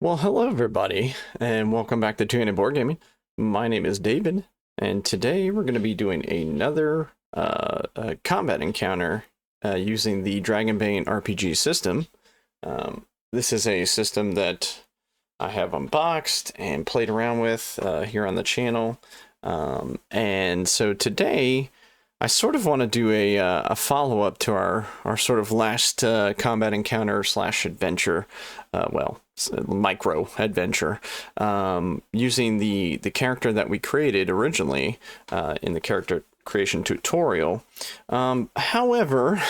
Well, hello everybody, and welcome back to Two-Handed Board Gaming. My name is David, and today we're going to be doing another combat encounter using the Dragon Bane RPG system. This is a system that I have unboxed and played around with here on the channel. And so today, I sort of want to do a follow-up to our sort of last combat encounter slash adventure, micro adventure, using the character that we created originally in the character creation tutorial. However,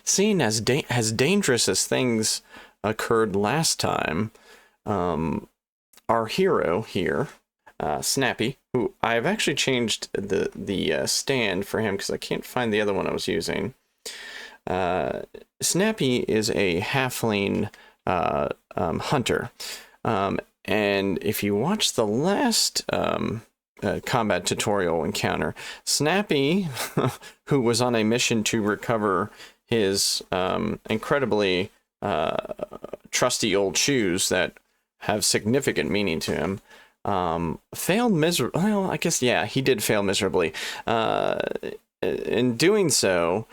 seeing as dangerous as things occurred last time, our hero here, Snappy, who I've actually changed the stand for him because I can't find the other one I was using. Snappy is a halfling hunter, and if you watch the last combat tutorial encounter, Snappy, who was on a mission to recover his incredibly trusty old shoes that have significant meaning to him, failed miserably. Well, I guess, yeah, he did fail miserably. In doing so,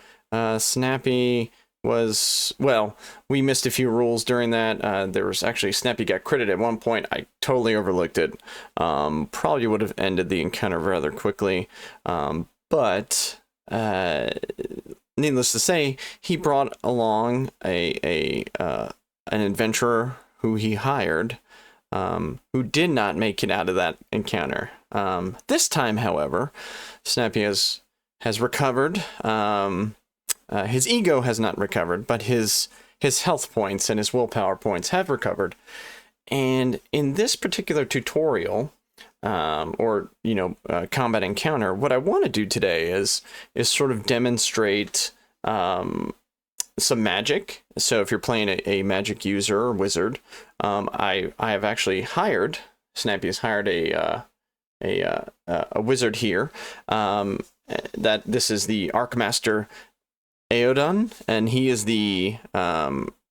Snappy was, well, we missed a few rules during that. There was actually, Snappy got critted at one point. I totally overlooked it. Probably would have ended the encounter rather quickly. But needless to say, he brought along an adventurer who he hired, who did not make it out of that encounter. This time, however, Snappy has recovered. His ego has not recovered, but his health points and his willpower points have recovered. And in this particular tutorial, combat encounter, what I want to do today is sort of demonstrate some magic. So if you're playing a magic user or wizard, I have actually hired, Snappy has hired a wizard here. That this is the Archmaster Aodon, and he is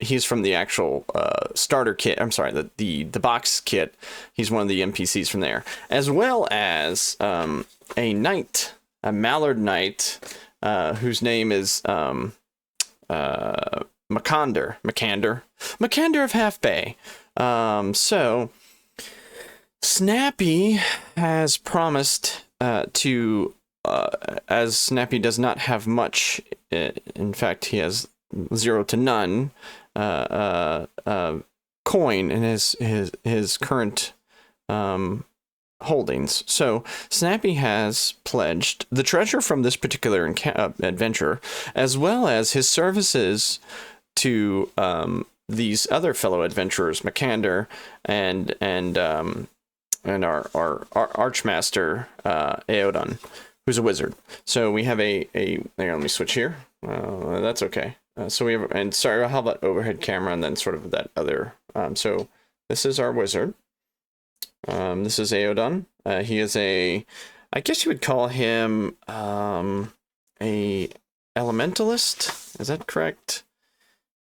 he's from the actual starter kit. I'm sorry, the box kit. He's one of the NPCs from there, as well as a knight, a mallard knight, whose name is Makander of Half Bay. So Snappy has promised to, as Snappy does not have much, in fact, he has 0 to none coin in his current holdings. So Snappy has pledged the treasure from this particular adventure, as well as his services to these other fellow adventurers, Makander and our Archmaster Aodon, who's a wizard. So we have hang on, let me switch here. That's okay. So we have, and sorry, how about overhead camera and then sort of that other. So this is our wizard. This is Aodon. He is I guess you would call him a elementalist. Is that correct?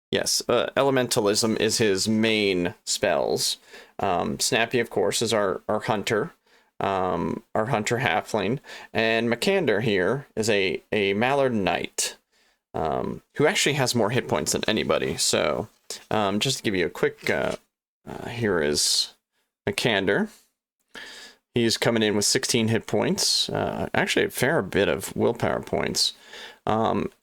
Yes, elementalism is his main spells. Snappy, of course, is our hunter, our hunter halfling, and Makander here is a mallard knight, who actually has more hit points than anybody. So, just to give you a quick, here is Makander. He's coming in with 16 hit points, actually a fair bit of willpower points.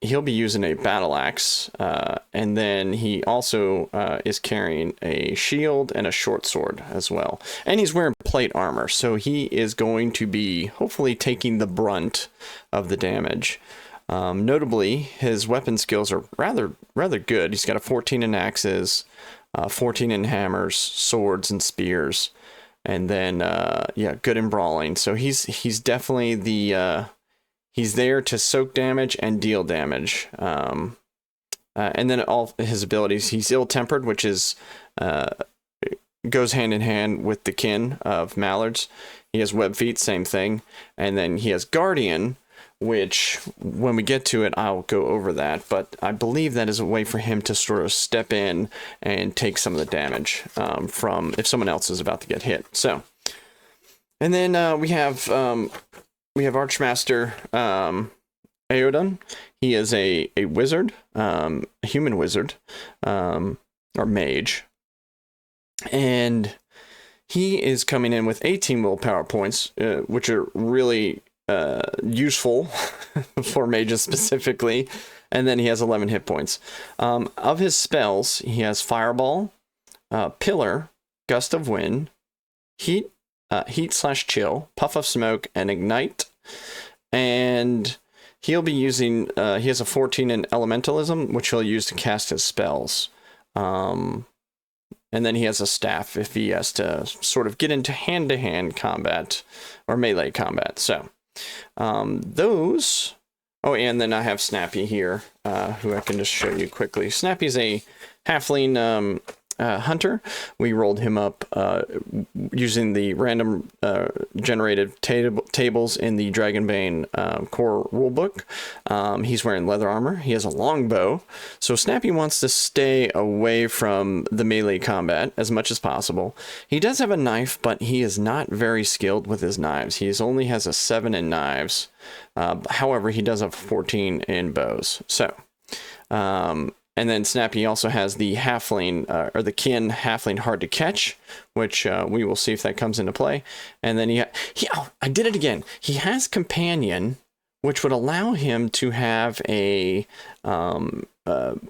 He'll be using a battle axe, and then he also is carrying a shield and a short sword as well. And he's wearing plate armor, so he is going to be hopefully taking the brunt of the damage. Notably, his weapon skills are rather good. He's got a 14 in axes, 14 in hammers, swords, and spears. And then, good in brawling. So he's definitely he's there to soak damage and deal damage. And then all his abilities, he's ill-tempered, which is goes hand in hand with the kin of mallards. He has web feet, same thing. And then he has guardian, which when we get to it, I'll go over that. But I believe that is a way for him to sort of step in and take some of the damage from if someone else is about to get hit. So, and then we have Archmaster Aodon. He is a wizard, a human wizard, or mage, and he is coming in with 18 willpower points, which are really useful for mages specifically. And then he has 11 hit points. Of his spells, he has Fireball, Pillar, Gust of Wind, Heat/Chill, Puff of Smoke, and Ignite. And he'll be using, he has a 14 in Elementalism, which he'll use to cast his spells. And then he has a staff if he has to sort of get into hand-to-hand combat or melee combat. So those... Oh, and then I have Snappy here, who I can just show you quickly. Snappy's a halfling hunter. We rolled him up using the random generated tables in the Dragonbane core rulebook. He's wearing leather armor. He has a longbow. So Snappy wants to stay away from the melee combat as much as possible. He does have a knife, but he is not very skilled with his knives. He only has a 7 in knives. However, he does have 14 in bows. So, and then Snappy also has the halfling, or the kin halfling hard to catch, which we will see if that comes into play. And then oh, I did it again. He has companion, which would allow him to have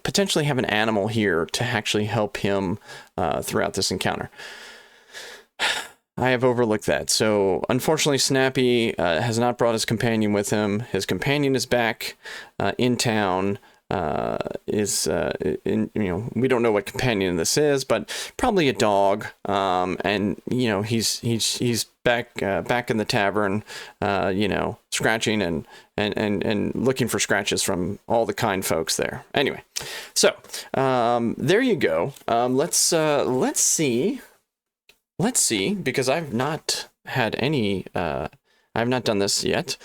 potentially have an animal here to actually help him throughout this encounter. I have overlooked that. So unfortunately, Snappy has not brought his companion with him. His companion is back in town. We don't know what companion this is, but probably a dog. And he's back in the tavern, scratching and looking for scratches from all the kind folks there. Anyway, so there you go. Let's see, because I've not had any, I've not done this yet.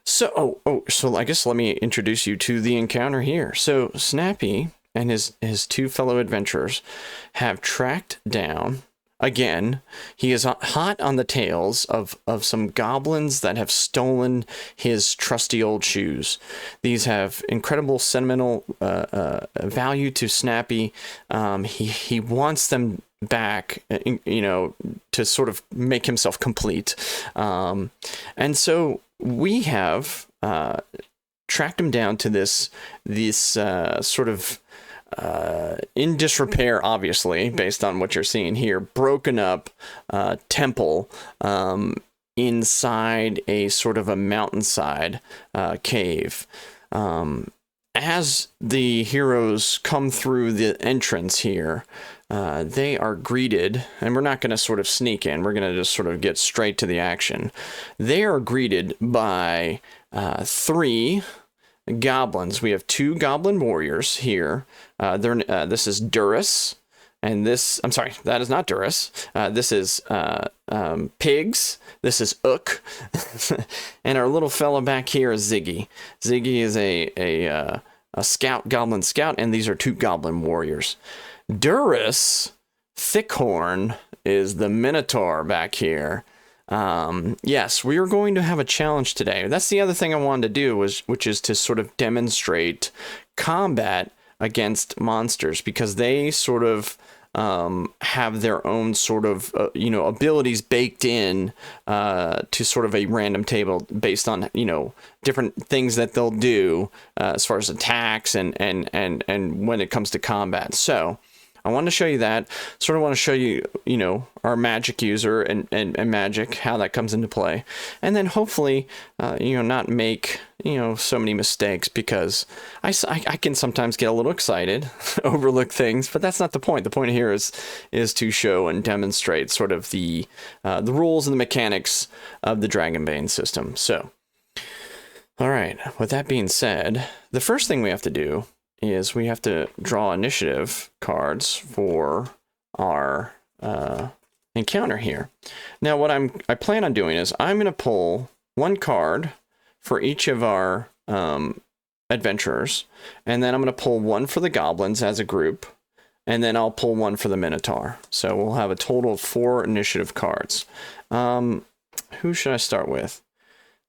So I guess let me introduce you to the encounter here. So Snappy and his two fellow adventurers have tracked down, again, he is hot on the tails of some goblins that have stolen his trusty old shoes. These have incredible sentimental value to Snappy. He wants them back, to sort of make himself complete. And so we have tracked him down to this sort of in disrepair, obviously, based on what you're seeing here, broken up temple inside a sort of a mountainside cave. As the heroes come through the entrance here, they are greeted, and we're not going to sort of sneak in, we're going to just sort of get straight to the action. They are greeted by 3 goblins. We have 2 goblin warriors here. This is Durus, and I'm sorry, that is not Durus. This is Pigs. This is Ook. And our little fella back here is Ziggy. Ziggy is a scout, goblin scout, and these are 2 goblin warriors. Durus Thickhorn is the Minotaur back here. Yes, we are going to have a challenge today. That's the other thing I wanted to do, which is to sort of demonstrate combat against monsters, because they sort of have their own sort of abilities baked in to sort of a random table based on different things that they'll do as far as attacks and when it comes to combat. So I want to show you that. Sort of want to show you, our magic user and magic, how that comes into play. And then hopefully, not make, so many mistakes, because I can sometimes get a little excited, overlook things, but that's not the point. The point here is to show and demonstrate sort of the rules and the mechanics of the Dragonbane system. So, all right, with that being said, the first thing we have to do is we have to draw initiative cards for our encounter here. Now, what I plan on doing is I'm going to pull 1 card for each of our adventurers, and then I'm going to pull 1 for the goblins as a group, and then I'll pull 1 for the Minotaur. So we'll have a total of 4 initiative cards. Who should I start with?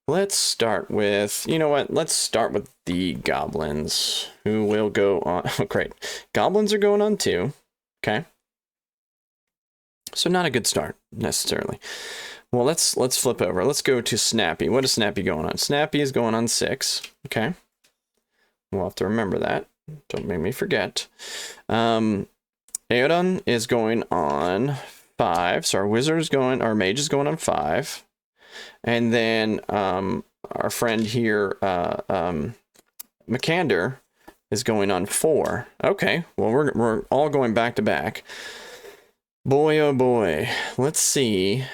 Let's start with, you know what? Let's start with the goblins, who will go on. Oh, great. Goblins are going on 2. Okay. So not a good start, necessarily. Well, let's flip over. Let's go to Snappy. What is Snappy going on? Snappy is going on 6. Okay. We'll have to remember that. Don't make me forget. Aeodon is going on 5. So our wizard is going, our mage is going on 5. And then our friend here, Mikander, is going on 4. Okay, well, we're all going back to back. Boy, oh boy. Let's see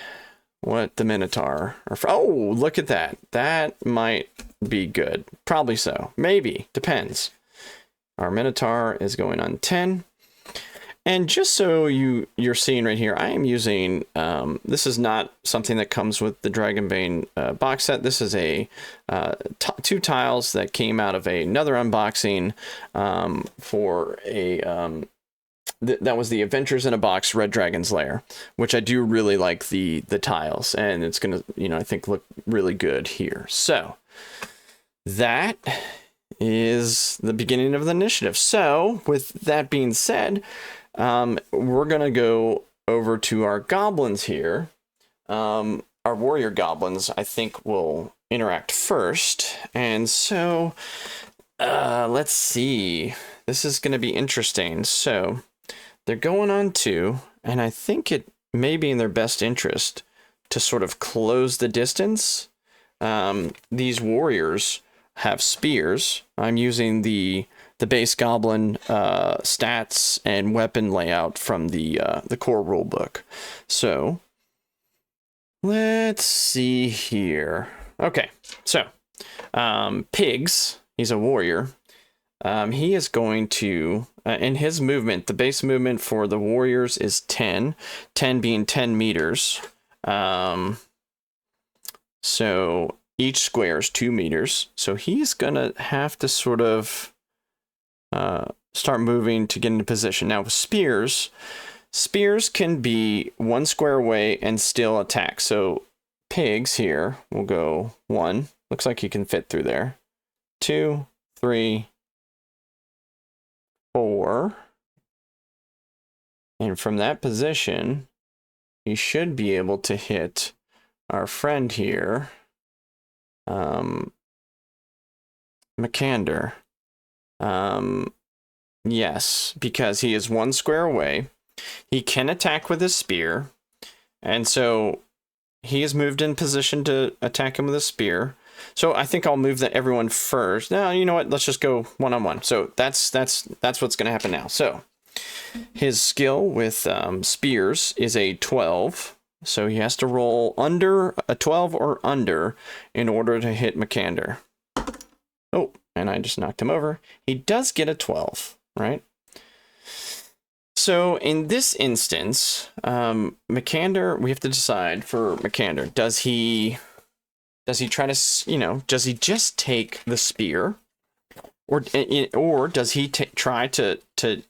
what the Minotaur... Oh, look at that. That might be good. Probably so. Maybe. Depends. Our Minotaur is going on 10. And just so you're seeing right here, I am using, this is not something that comes with the Dragonbane box set. This is a 2 tiles that came out of another unboxing for a, that was the Adventures in a Box Red Dragon's Lair, which I do really like the tiles, and it's going to, I think look really good here. So that is the beginning of the initiative. So with that being said, we're going to go over to our goblins here. Our warrior goblins, I think, will interact first. And so, let's see. This is going to be interesting. So, they're going on 2, and I think it may be in their best interest to sort of close the distance. These warriors have spears. I'm using the base goblin stats and weapon layout from the core rulebook. So let's see here. Okay, so Pigs, he's a warrior. He is going to, in his movement, the base movement for the warriors is 10 being 10 meters. So each square is 2 meters. So he's gonna have to sort of start moving to get into position. Now with spears can be 1 square away and still attack. So Pigs here will go 1. Looks like he can fit through there. 2, 3, 4. And from that position, he should be able to hit our friend here, Mikander. Yes, because he is 1 square away. He can attack with his spear, and so he is moved in position to attack him with a spear. So I think I'll move everyone first. No, you know what? Let's just go 1-on-1. So that's what's going to happen now. So his skill with spears is a 12. So he has to roll under a 12 or under in order to hit Mikander. Oh, and I just knocked him over. He does get a 12, right? So in this instance, Mikander, we have to decide for Mikander. Does he try to, does he just take the spear, or does he try to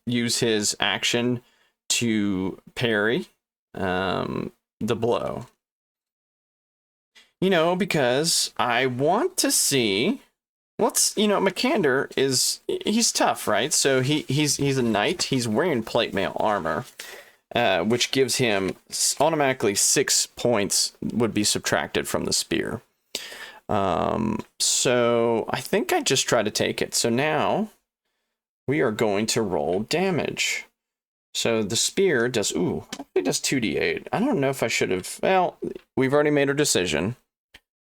use his action to parry the blow? Because I want to see. Mikander he's tough, right? So he's a knight. He's wearing plate mail armor, which gives him automatically 6 points would be subtracted from the spear. So I think I just try to take it. So now we are going to roll damage. So the spear does, it does 2d8. I don't know if I should have, well, we've already made our decision.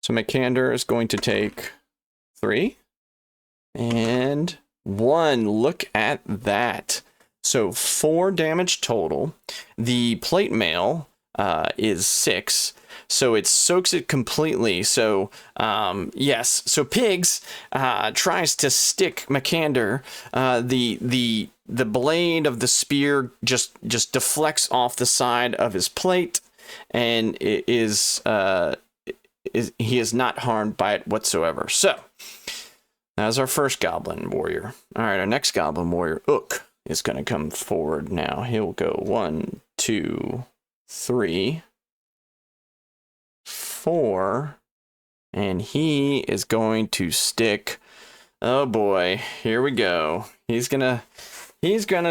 So Mikander is going to take 3 and 1. Look at that. So 4 damage total. The plate mail is 6. So it soaks it completely. So, yes. So Pigs tries to stick Mikander. The blade of the spear just deflects off the side of his plate, and it is he is not harmed by it whatsoever. So that's our first goblin warrior. All right, our next goblin warrior, Ook, is going to come forward now. He'll go 1, 2, 3, 4, and he is going to stick. Oh boy, here we go. He's gonna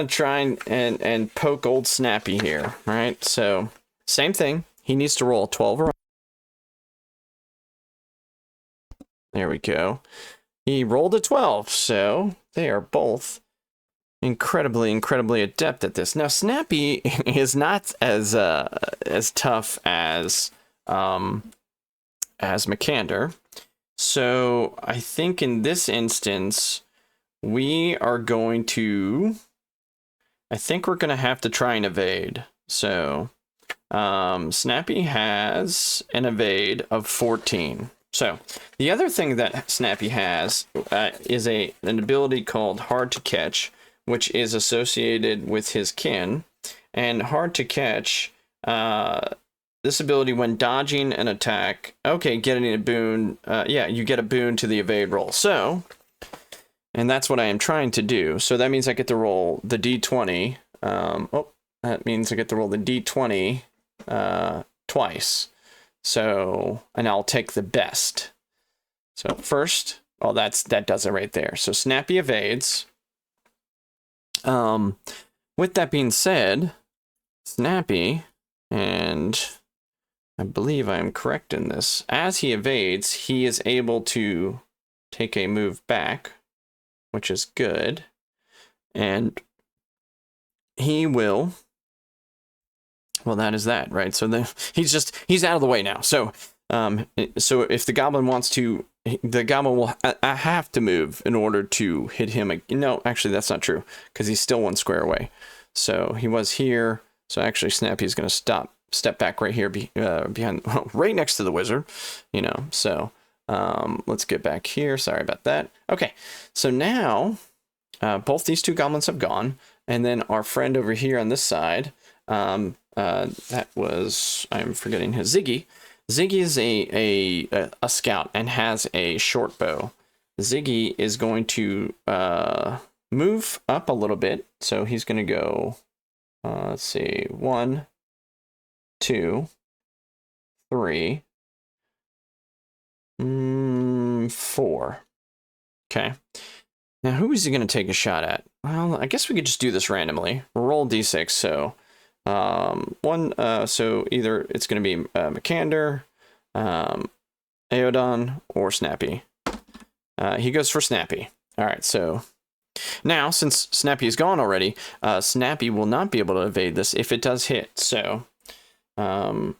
try and poke old Snappy here, right? So same thing. He needs to roll 12 or. There we go. He rolled a 12, so they are both incredibly adept at this. Now Snappy is not as tough as Mikander. So I think in this instance, we are going to, I think we're going to have to try and evade. So Snappy has an evade of 14. So the other thing that Snappy has is an ability called Hard to Catch, which is associated with his kin. And Hard to Catch, this ability when dodging an attack, okay, getting a boon, yeah, you get a boon to the evade roll. So, and that's what I am trying to do. So that means I get to roll the d20. That means I get to roll the d20 twice. So, and I'll take the best. So first, oh, that does it right there. So Snappy evades. With that being said, Snappy, and I believe I am correct in this, as he evades, he is able to take a move back, which is good. And he will, well, that is that, right? So he's out of the way now. So so if the goblin wants to, the goblin will have to move in order to hit him. No, actually that's not true, because he's still 1 square away. So he was here. So actually Snappy is going to step back right here behind, right next to the wizard, you know. So let's get back here. Sorry about that. Okay, so now both these two goblins have gone, and then our friend over here on this side, that was, I'm forgetting his Ziggy. Ziggy is a scout and has a short bow. Ziggy is going to move up a little bit, so he's going to go, let's see, 1, 2, 3, 4. Okay. Now, who is he going to take a shot at? Well, I guess we could just do this randomly. Roll d6. So, so either it's going to be Mikander, Aodon, or Snappy. He goes for Snappy. All right. So now, since Snappy is gone already, Snappy will not be able to evade this if it does hit. So, all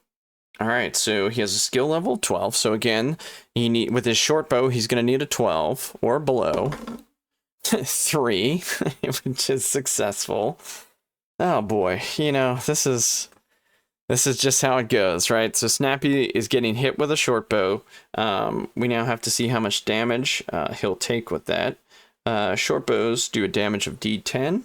right. So he has a skill level 12. So again, with his short bow, he's going to need a 12 or below. 3, which is successful. Oh boy, you know, this is just how it goes, right? So Snappy is getting hit with a short bow. We now have to see how much damage he'll take with that. Short bows do a damage of d10.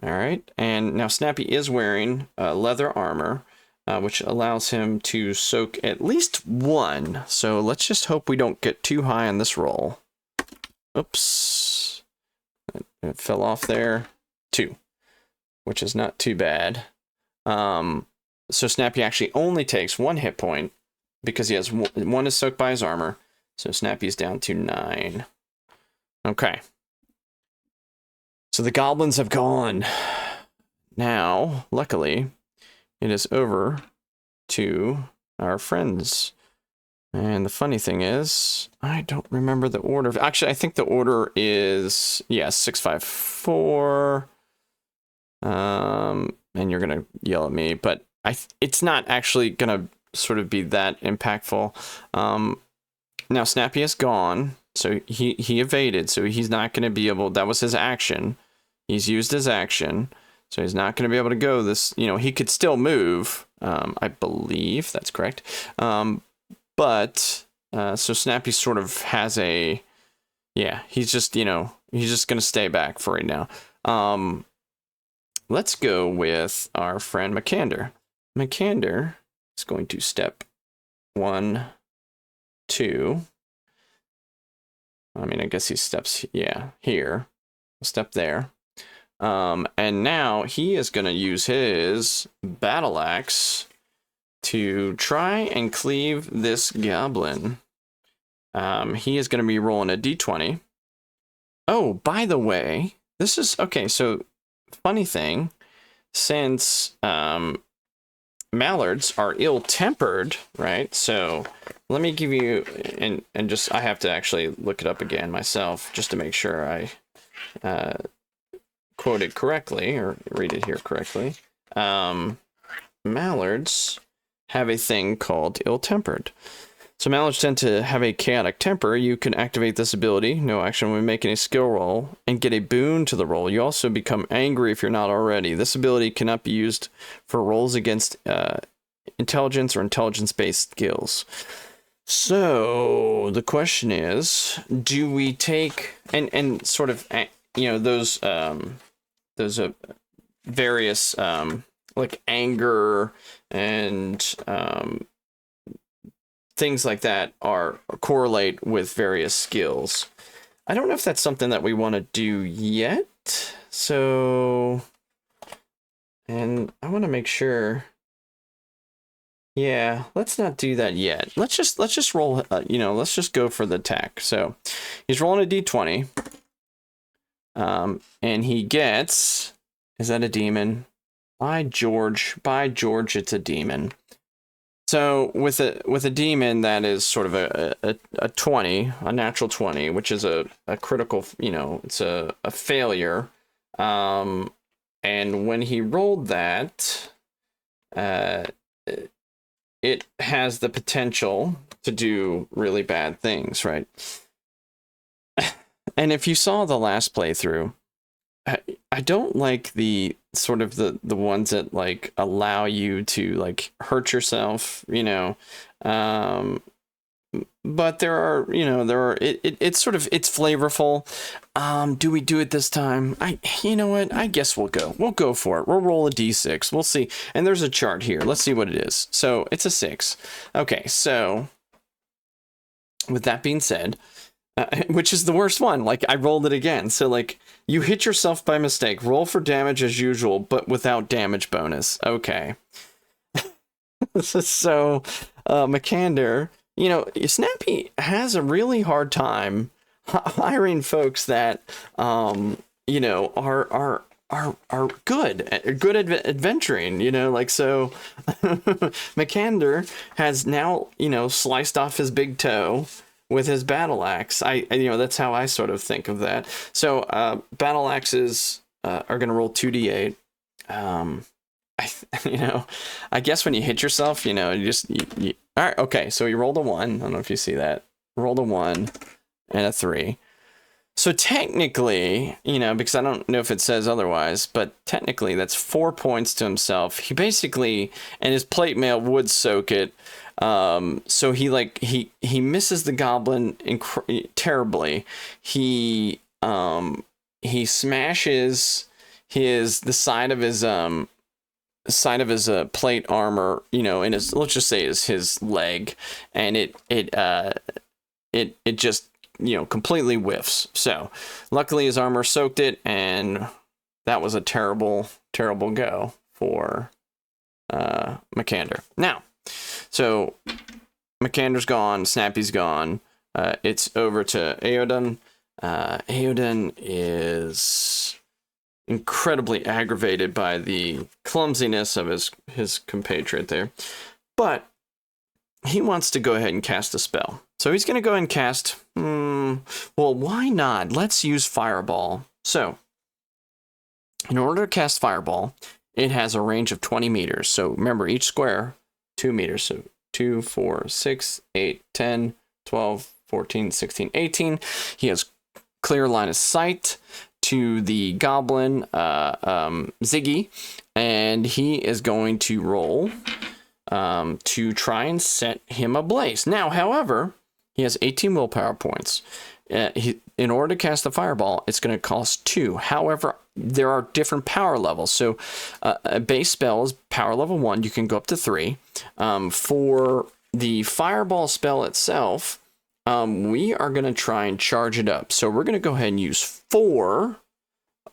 All right, and now Snappy is wearing leather armor, which allows him to soak at least 1. So let's just hope we don't get too high on this roll. Oops, it fell off there. 2, which is not too bad. So Snappy actually only takes 1 hit point because he has 1 is soaked by his armor. So Snappy's down to 9. Okay. So the goblins have gone. Now, luckily, it is over to our friends. And the funny thing is, I don't remember the order. Actually, I think the order is, yeah, 6, 5, 4. And you're going to yell at me, but it's not actually going to sort of be that impactful. Now Snappy is gone, so he evaded, so he's not going to be able, that was his action. He's used his action, so he's not going to be able to go this, you know, he could still move, I believe that's correct. But so Snappy sort of has a, yeah, he's just, you know, he's just going to stay back for right now. Let's go with our friend Mikander. Mikander is going to step 1, 2. I mean, I guess he steps, yeah, here. Step there. And now he is going to use his battle axe to try and cleave this goblin. He is going to be rolling a d20. Oh, by the way, this is, okay, so funny thing, since mallards are ill-tempered, right? So let me give you, and just, I have to actually look it up again myself, just to make sure I quote it correctly, or read it here correctly. Mallards have a thing called ill-tempered. So mallards tend to have a chaotic temper. You can activate this ability, no action, when making a skill roll, and get a boon to the roll. You also become angry if you're not already. This ability cannot be used for rolls against intelligence or intelligence-based skills. So the question is, do we take and sort of, you know, those various like anger and things like that are correlate with various skills. I don't know if that's something that we want to do yet. So, and I want to make sure. Yeah, let's not do that yet. Let's just roll. You know, let's just go for the attack. So, he's rolling a d20. And he gets. Is that a demon? By George, it's a demon. So with a demon, that is sort of a 20, a natural 20, which is a critical, you know, it's a failure. And when he rolled that, it has the potential to do really bad things, right? And if you saw the last playthrough, I don't like the sort of the ones that like allow you to like hurt yourself, you know. But there are, you know, it's sort of, it's flavorful. Do we do it this time? You know what? I guess we'll go for it. We'll roll a d6. We'll see. And there's a chart here. Let's see what it is. So it's a 6. Okay. So with that being said, which is the worst one. Like, I rolled it again. So, like, you hit yourself by mistake. Roll for damage as usual, but without damage bonus. Okay. So, Mikander, you know, Snappy has a really hard time hiring folks that, you know, are good at adventuring, you know, like, so Mikander has now, you know, sliced off his big toe with his battle axe. You know, that's how I sort of think of that. So, battle axes are going to roll 2d8. You know, I guess when you hit yourself, you know, you all right. Okay. So you rolled a 1. I don't know if you see that. Rolled a 1 and a 3. So technically, you know, because I don't know if it says otherwise, but technically that's 4 points to himself. He basically, and his plate mail would soak it. So he misses the goblin terribly. He smashes the side of his plate armor, you know, in his, let's just say is his leg, and it just, you know, completely whiffs. So luckily his armor soaked it, and that was a terrible go for Mikander. Now, so Mikander's gone, Snappy's gone. It's over to Aoden. Aoden is incredibly aggravated by the clumsiness of his compatriot there, but he wants to go ahead and cast a spell. So he's going to go ahead and cast. Well, why not? Let's use Fireball. So, in order to cast Fireball, it has a range of 20 meters. So remember, each square, 2 meters. So 2, 4, 6, 8, 10, 12, 14, 16, 18. He has clear line of sight to the goblin, Ziggy, and he is going to roll to try and set him ablaze. Now, however, he has 18 willpower points. In order to cast the fireball, it's going to cost 2. However, there are different power levels. So a base spell is power level 1. You can go up to 3. For the fireball spell itself, we are going to try and charge it up. So we're going to go ahead and use 4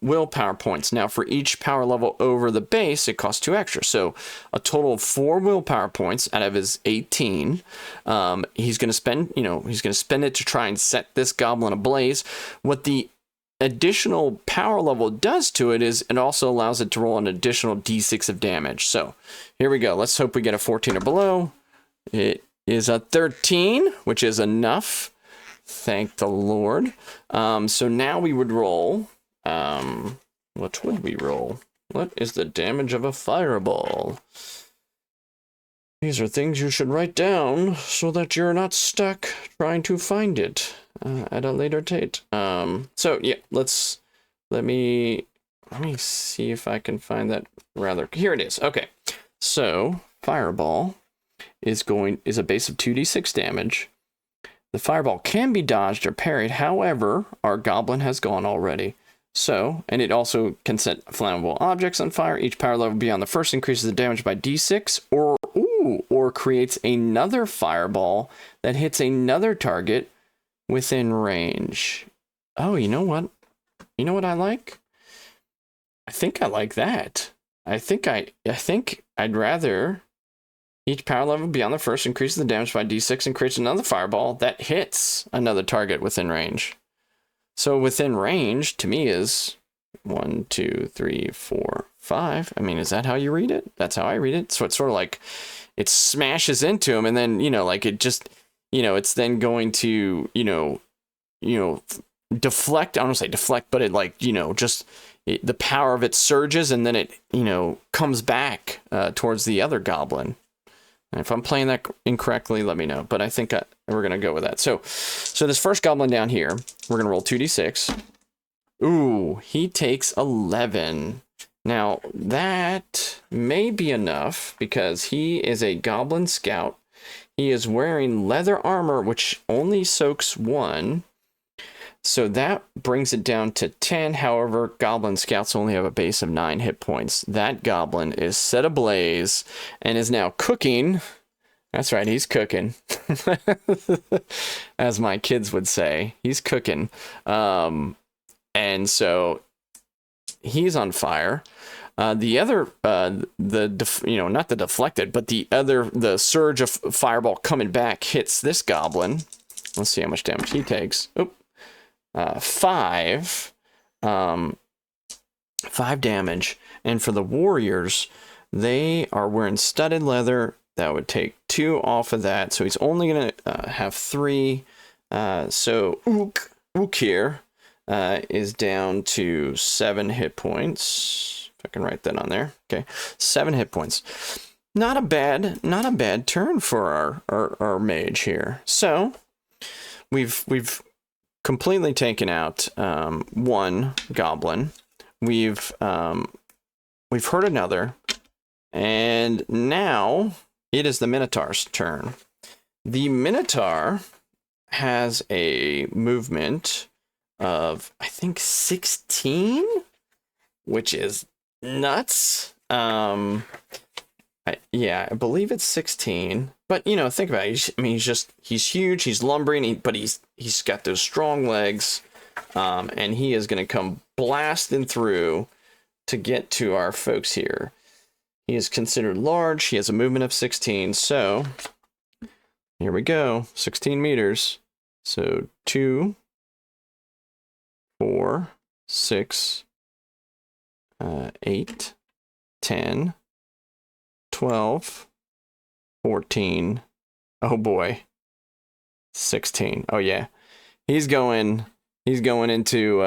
willpower points. Now, for each power level over the base, it costs 2 extra. So a total of 4 willpower points out of his 18. He's going to spend, he's going to spend it to try and set this goblin ablaze. What the additional power level does to it is it also allows it to roll an additional d6 of damage. So here we go. Let's hope we get a 14 or below. It is a 13, which is enough. Thank the Lord. So now we would roll. What would we roll? What is the damage of a fireball? These are things you should write down so that you're not stuck trying to find it at a later date. So yeah, let me see if I can find that rather. Here it is. Okay. So fireball is a base of 2d6 damage. The fireball can be dodged or parried. However, our goblin has gone already. So, and it also can set flammable objects on fire. Each power level beyond the first increases the damage by d6 or creates another fireball that hits another target within range. Oh, you know what? You know what I like? I think I like that. I think I'd rather each power level beyond the first increases the damage by d6 and creates another fireball that hits another target within range. So within range, to me, is 1, 2, 3, 4, 5. I mean, is that how you read it? That's how I read it. So it's sort of like it smashes into him, and then, like it just, it's then going to, deflect. I don't want to say deflect, but it the power of it surges, and then it, comes back towards the other goblin. And if I'm playing that incorrectly, let me know. But I think we're going to go with that. So this first goblin down here, we're going to roll 2d6. Ooh, he takes 11. Now, that may be enough because he is a goblin scout. He is wearing leather armor, which only soaks 1. So that brings it down to 10. However, goblin scouts only have a base of 9 hit points. That goblin is set ablaze and is now cooking. That's right, he's cooking. As my kids would say, he's cooking. And so he's on fire. The other, not the deflected, but the surge of fireball coming back hits this goblin. Let's see how much damage he takes. Oop. 5 damage. And for the warriors, they are wearing studded leather. That would take 2 off of that. So he's only going to have 3. So Ook here is down to 7 hit points. If I can write that on there. Okay, 7 hit points. Not a bad turn for our mage here. So we've completely taken out 1 goblin. We've hurt another, and now it is the Minotaur's turn. The Minotaur has a movement of, I think, 16, which is nuts. I believe it's 16. But, think about it. He's huge, he's lumbering, but he's got those strong legs, and he is going to come blasting through to get to our folks here. He is considered large. He has a movement of 16. So here we go. 16 meters. So 2, 4, 6, 8, 10, 12, 14. Oh boy. 16. Oh yeah. He's going into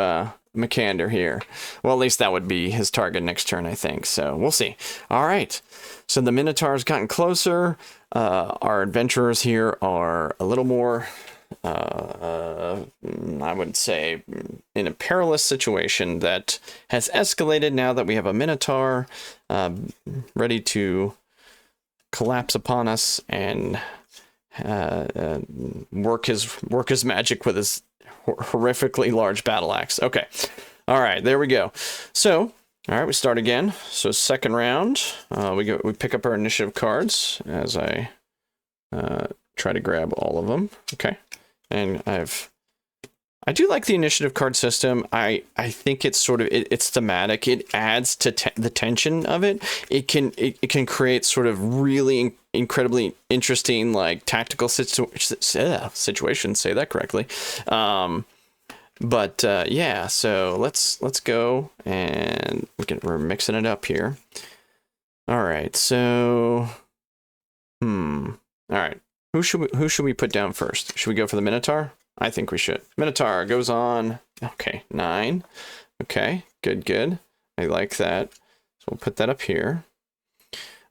McCander here. Well, at least that would be his target next turn, I think. So we'll see. All right. So the Minotaur's gotten closer. Our adventurers here are a little more, I would say, in a perilous situation that has escalated now that we have a Minotaur ready to collapse upon us and work his magic with his horrifically large battle axe. Okay. All right, there we go. So, all right, we start again. So second round, we pick up our initiative cards as I try to grab all of them. Okay. And I do like the initiative card system. I think it's sort of, it's thematic. It adds to the tension of it. It can create sort of really incredibly interesting, like, tactical situations, say that correctly. But yeah, so let's go, and we're mixing it up here. All right, so all right, who should we put down first? Should we go for the Minotaur? I think we should. Minotaur goes on. Okay, 9. Okay, good. I like that. So we'll put that up here.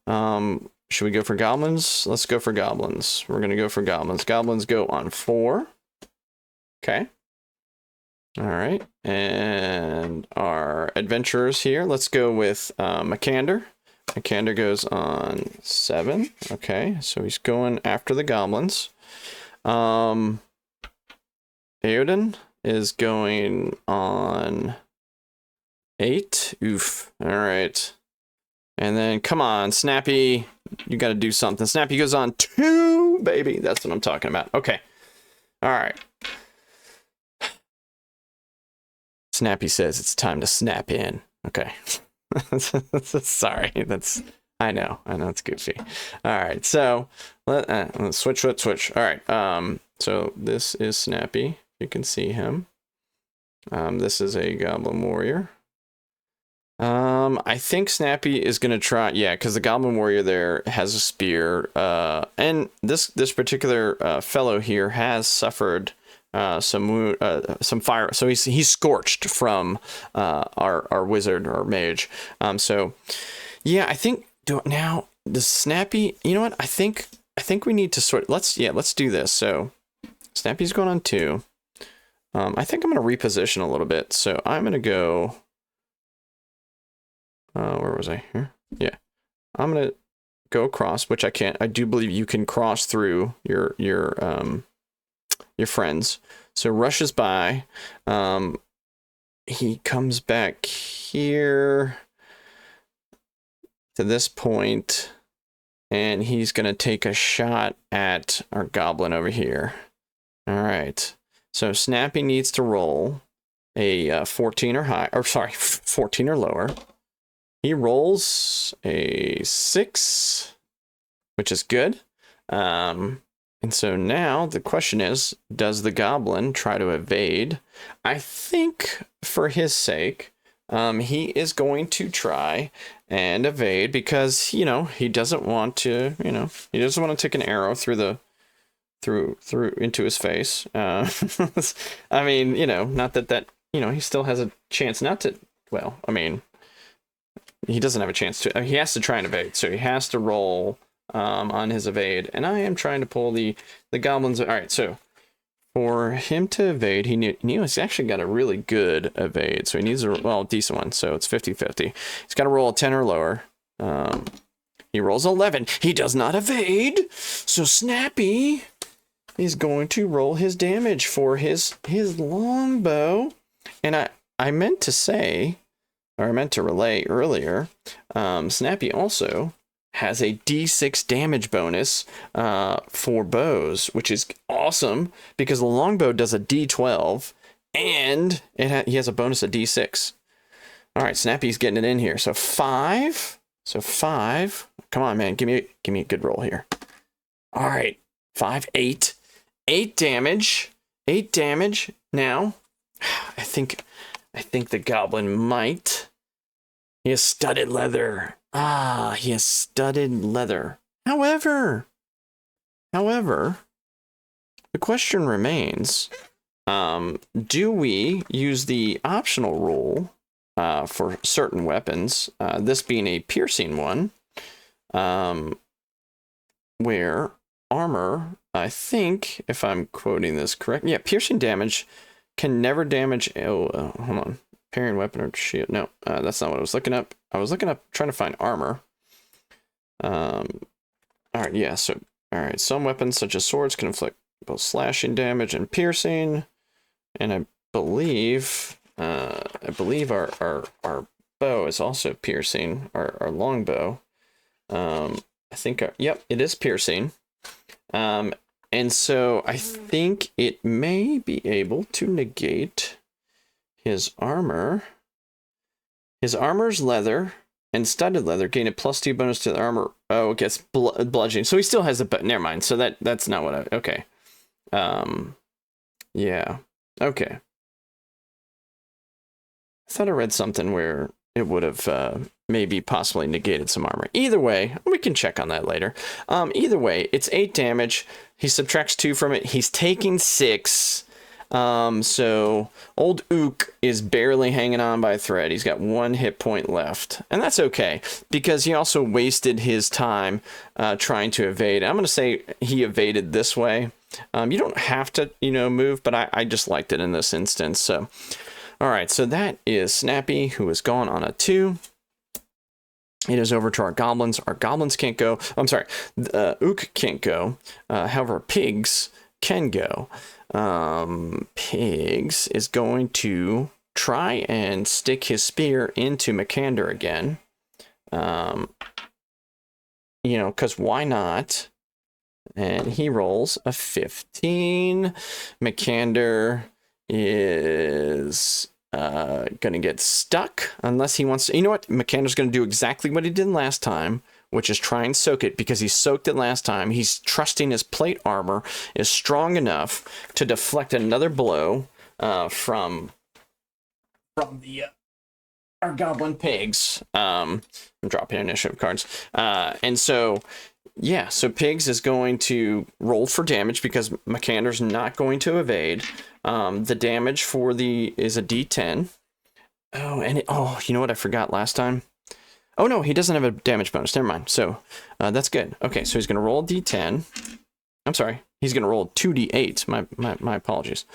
Should we go for goblins? Let's go for goblins. We're gonna go for goblins. Goblins go on 4. Okay. All right, and our adventurers here. Let's go with Mikander. Mikander goes on 7. Okay, so he's going after the goblins. Eowyn is going on 8. Oof. All right. And then, come on, Snappy. You got to do something. Snappy goes on 2, baby. That's what I'm talking about. Okay. All right. Snappy says it's time to snap in. Okay. Sorry. I know it's goofy. All right. So let's switch. All right. So this is Snappy. You can see him. This is a goblin warrior. I think Snappy is gonna try, yeah, because the goblin warrior there has a spear. And this particular fellow here has suffered some fire, so he's scorched from our wizard or mage. So yeah, I think now the Snappy. You know what? I think we need to sort. Let's do this. So Snappy's going on 2. I think I'm going to reposition a little bit. So I'm going to go, where was I here? Yeah. I'm going to go across, which I can't. I do believe you can cross through your friends. So rushes by. He comes back here to this point, and he's going to take a shot at our goblin over here. All right. So Snappy needs to roll a 14 or high, or sorry, 14 or lower. He rolls a 6, which is good. And so now the question is, does the goblin try to evade? I think for his sake, he is going to try and evade because, he doesn't want to, he doesn't want to take an arrow through into his face. I mean, not that he still has a chance not to. Well, I mean, he doesn't have a chance to. He has to try and evade, so he has to roll on his evade. And I am trying to pull the goblins. All right, so for him to evade, he's actually got a really good evade, so he needs a decent one. So it's 50-50. He's got to roll a 10 or lower. He rolls 11. He does not evade. So Snappy is going to roll his damage for his longbow. And I meant to say, or I meant to relay earlier, Snappy also has a D6 damage bonus for bows, which is awesome because the longbow does a D12 and he has a bonus of D6. All right, Snappy's getting it in here. So 5. So 5. Come on, man. Give me a good roll here. All right. 5, 8. 8 damage. 8 damage. Now, I think the goblin might. He has studded leather. He has studded leather. However, the question remains, do we use the optional rule for certain weapons, this being a piercing one, where armor, I think, if I'm quoting this correct, yeah, piercing damage can never damage, hold on, parrying weapon or shield, no, that's not what I was looking up. I was looking up, trying to find armor. All right, yeah, so, all right, some weapons such as swords can inflict both slashing damage and piercing, and I believe our bow is also piercing, our long bow. I think, yep, it is piercing. And so I think it may be able to negate his armor. His armor's leather and studded leather. Gain a +2 bonus to the armor. Oh, it gets bludgeoning. So he still has a... Never mind. So that's not what I... Okay. Yeah. Okay. I thought I read something where it would have maybe possibly negated some armor. Either way, we can check on that later. Either way, it's 8 damage. He subtracts 2 from it. He's taking 6. So old Ook is barely hanging on by a thread. He's got 1 hit point left. And that's okay, because he also wasted his time trying to evade. I'm going to say he evaded this way. You don't have to, move, but I just liked it in this instance. So, all right, so that is Snappy, who is gone on a 2. It is over to our goblins. Our goblins can't go. I'm sorry, Ook can't go. However, pigs can go. Pigs is going to try and stick his spear into Mikander again. Because why not? And he rolls a 15. Mikander is gonna get stuck unless he wants to. You know what? Mikander's gonna do exactly what he did last time, which is try and soak it, because he soaked it last time. He's trusting his plate armor is strong enough to deflect another blow from the our goblin pigs. I'm dropping initiative cards. And so, yeah, so Pigs is going to roll for damage because Mikander's not going to evade. The damage for is a D10. Oh, and you know what I forgot last time? Oh, no, he doesn't have a damage bonus. Never mind. So that's good. Okay, so he's going to roll a D10. I'm sorry. He's going to roll 2D8. My apologies.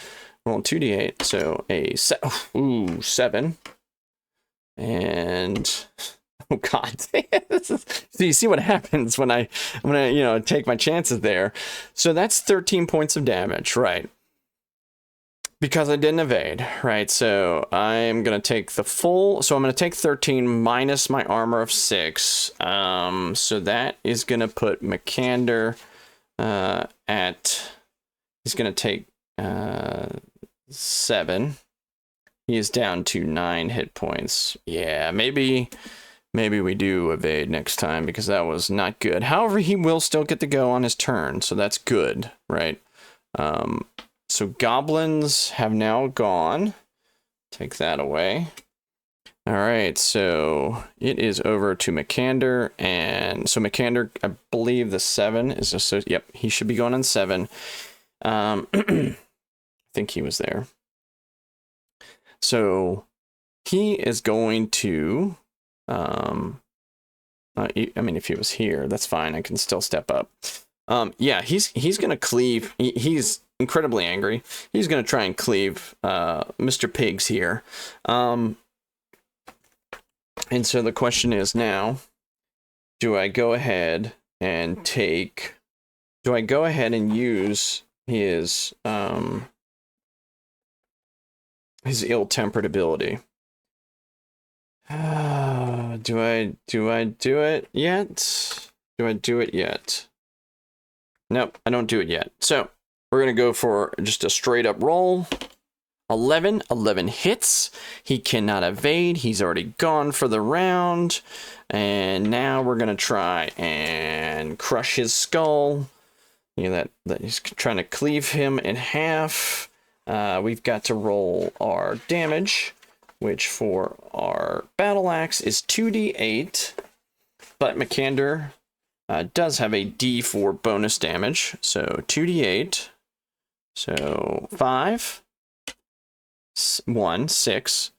Roll 2D8. So a 7. And oh god. So you see what happens when I take my chances there. So that's 13 points of damage, right? Because I didn't evade, right? So I'm going to take the full... So I'm going to take 13 minus my armor of 6. So that is going to put Mikander at... He's going to take 7. He is down to 9 hit points. Yeah, maybe we do evade next time, because that was not good. However, he will still get to go on his turn, so that's good, right? So goblins have now gone. Take that away. All right, so it is over to Mikander, and so Mikander, I believe the 7 is just... Yep, he should be going on 7. I think he was there. So he is going to... I mean, if he was here, that's fine. I can still step up. Yeah, he's gonna cleave. He's incredibly angry. He's gonna try and cleave Mr. Pigs here. And so the question is now, do I go ahead and take... Do I go ahead and use his ill-tempered ability? Do I do it yet? Do I do it yet? Nope, I don't do it yet. So we're gonna go for just a straight up roll. 11 hits. He cannot evade. He's already gone for the round. And now we're gonna try and crush his skull. You know that he's trying to cleave him in half. We've got to roll our damage, which for our battle axe is 2d8, but Mikander does have a d4 bonus damage, so 2d8, so 5, 1, 6,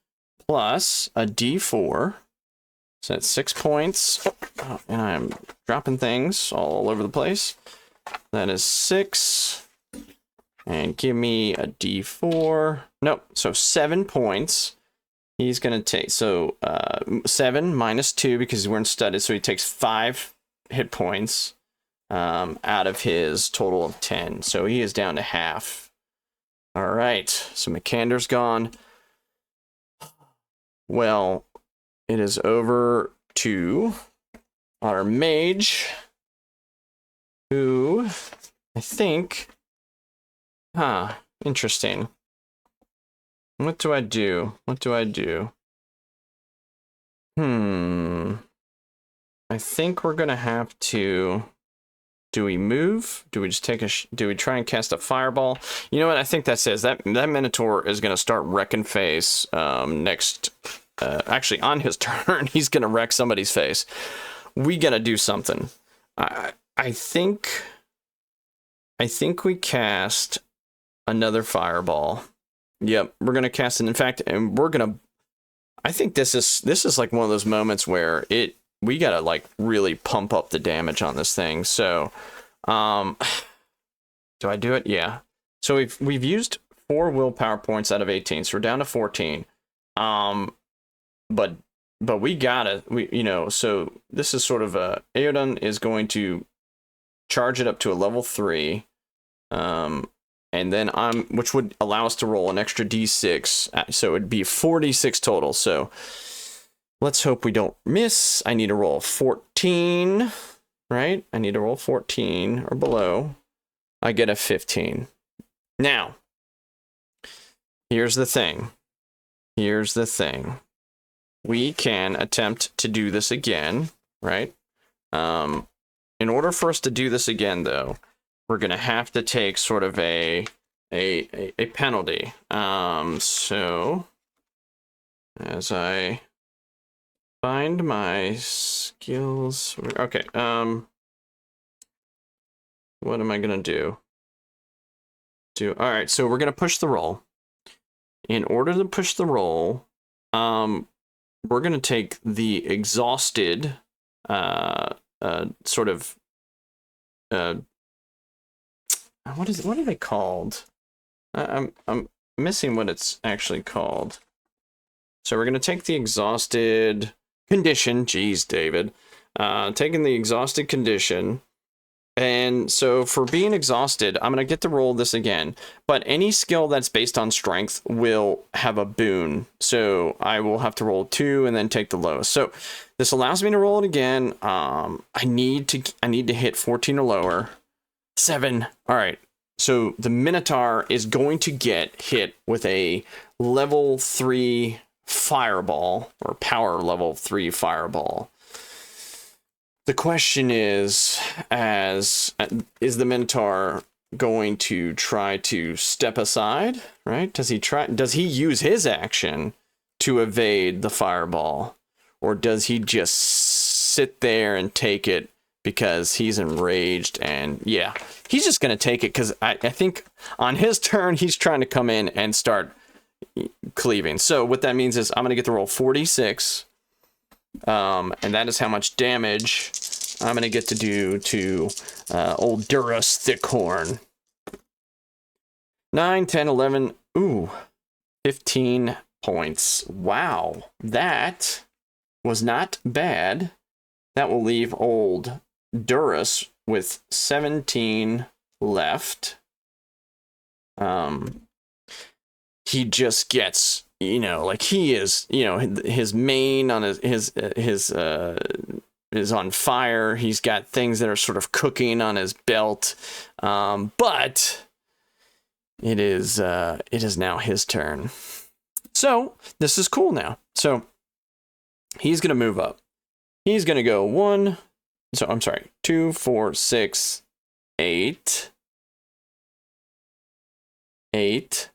plus a d4, so that's 6 points, and I'm dropping things all over the place. That is 6, and give me a d4, nope, so 7 points. He's going to take, so 7 minus 2 because we're in studded, so he takes 5 hit points out of his total of 10. So he is down to half. All right, so Mikander's gone. Well, it is over to our mage, who I think... Huh, interesting. What do I do? What do I do? I think we're gonna have to... Do we move? Do we just take a... Do we try and cast a fireball? You know what? I think that says that Minotaur is gonna start wrecking face next... actually, on his turn, he's gonna wreck somebody's face. We gotta do something. I think we cast another fireball. Yep, we're gonna cast it. In fact, and we're gonna... I think this is like one of those moments where we gotta like really pump up the damage on this thing. So, do I do it? Yeah. So we've used 4 willpower points out of 18, so we're down to 14. But we gotta, so this is sort of Aeodon is going to charge it up to a level 3. And then which would allow us to roll an extra d6, so it'd be 46 total. So let's hope we don't miss. I need to roll 14, right? I need to roll 14 or below. I get a 15. Now, here's the thing. Here's the thing. We can attempt to do this again, right? In order for us to do this again, though, we're gonna have to take sort of a penalty. So as I find my skills, okay. What am I gonna do? All right. So we're gonna push the roll. In order to push the roll, we're gonna take the exhausted, sort of, what are they called? I'm missing what it's actually called. So we're gonna take the exhausted condition. Jeez, David. Taking the exhausted condition. And so for being exhausted, I'm gonna get to roll this again. But any skill that's based on strength will have a boon. So I will have to roll 2 and then take the lowest. So this allows me to roll it again. I need to hit 14 or lower. 7. All right. So the Minotaur is going to get hit with a level 3 fireball, or power level 3 fireball. The question is the Minotaur going to try to step aside, right? Does he use his action to evade the fireball? Or does he just sit there and take it because he's enraged? And yeah, he's just going to take it because I think on his turn, he's trying to come in and start cleaving. So what that means is I'm going to get to roll 46. And that is how much damage I'm going to get to do to old Duras Thickhorn. 9, 10, 11, 15 points. Wow, that was not bad. That will leave old Duras with 17 left. He just gets, like he is, his mane on his is on fire. He's got things that are sort of cooking on his belt. But it is now his turn. So this is cool now. So he's going to move up. He's going to go 2, 4, 6, 8. 8.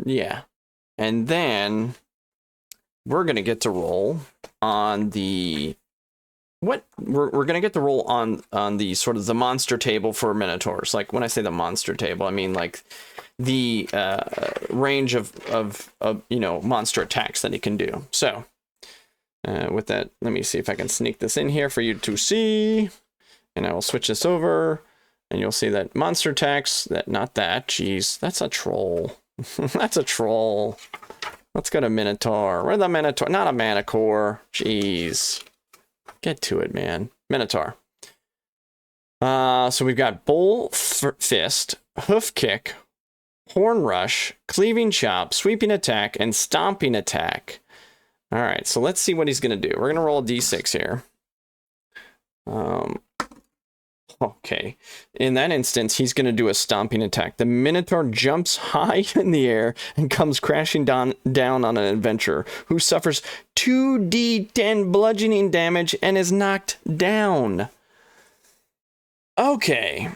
Yeah. And then we're going to get to roll on the we're going to get to roll on the sort of the monster table for Minotaurs. Like when I say the monster table, I mean like the range of monster attacks that he can do. So with that, let me see if I can sneak this in here for you to see, and I will switch this over. And you'll see that monster attacks, jeez, that's a troll. That's a troll. Let's go to Minotaur. Where's the Minotaur? Not a Manicore. Jeez. Get to it, man. Minotaur. So we've got Bull Fist, Hoof Kick, Horn Rush, Cleaving Chop, Sweeping Attack, and Stomping Attack. All right, so let's see what he's going to do. We're going to roll a d6 here. Okay. In that instance, he's going to do a stomping attack. The Minotaur jumps high in the air and comes crashing down on an adventurer who suffers 2d10 bludgeoning damage and is knocked down. Okay.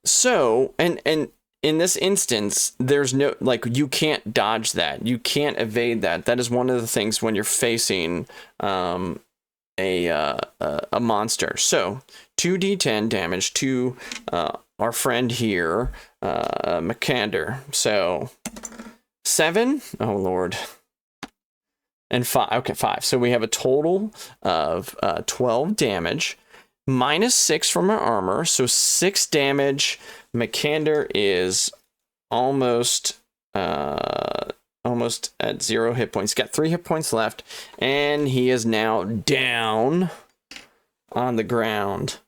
So, and in this instance, there's no, like, you can't dodge that. You can't evade that. That is one of the things when you're facing a monster. So 2d10 damage to our friend here, Mikander. So 7. Oh Lord. And 5. Okay, 5. So we have a total of 12 damage, minus 6 from our armor. So 6 damage. Mikander is almost at 0 hit points. He's got 3 hit points left, and he is now down on the ground.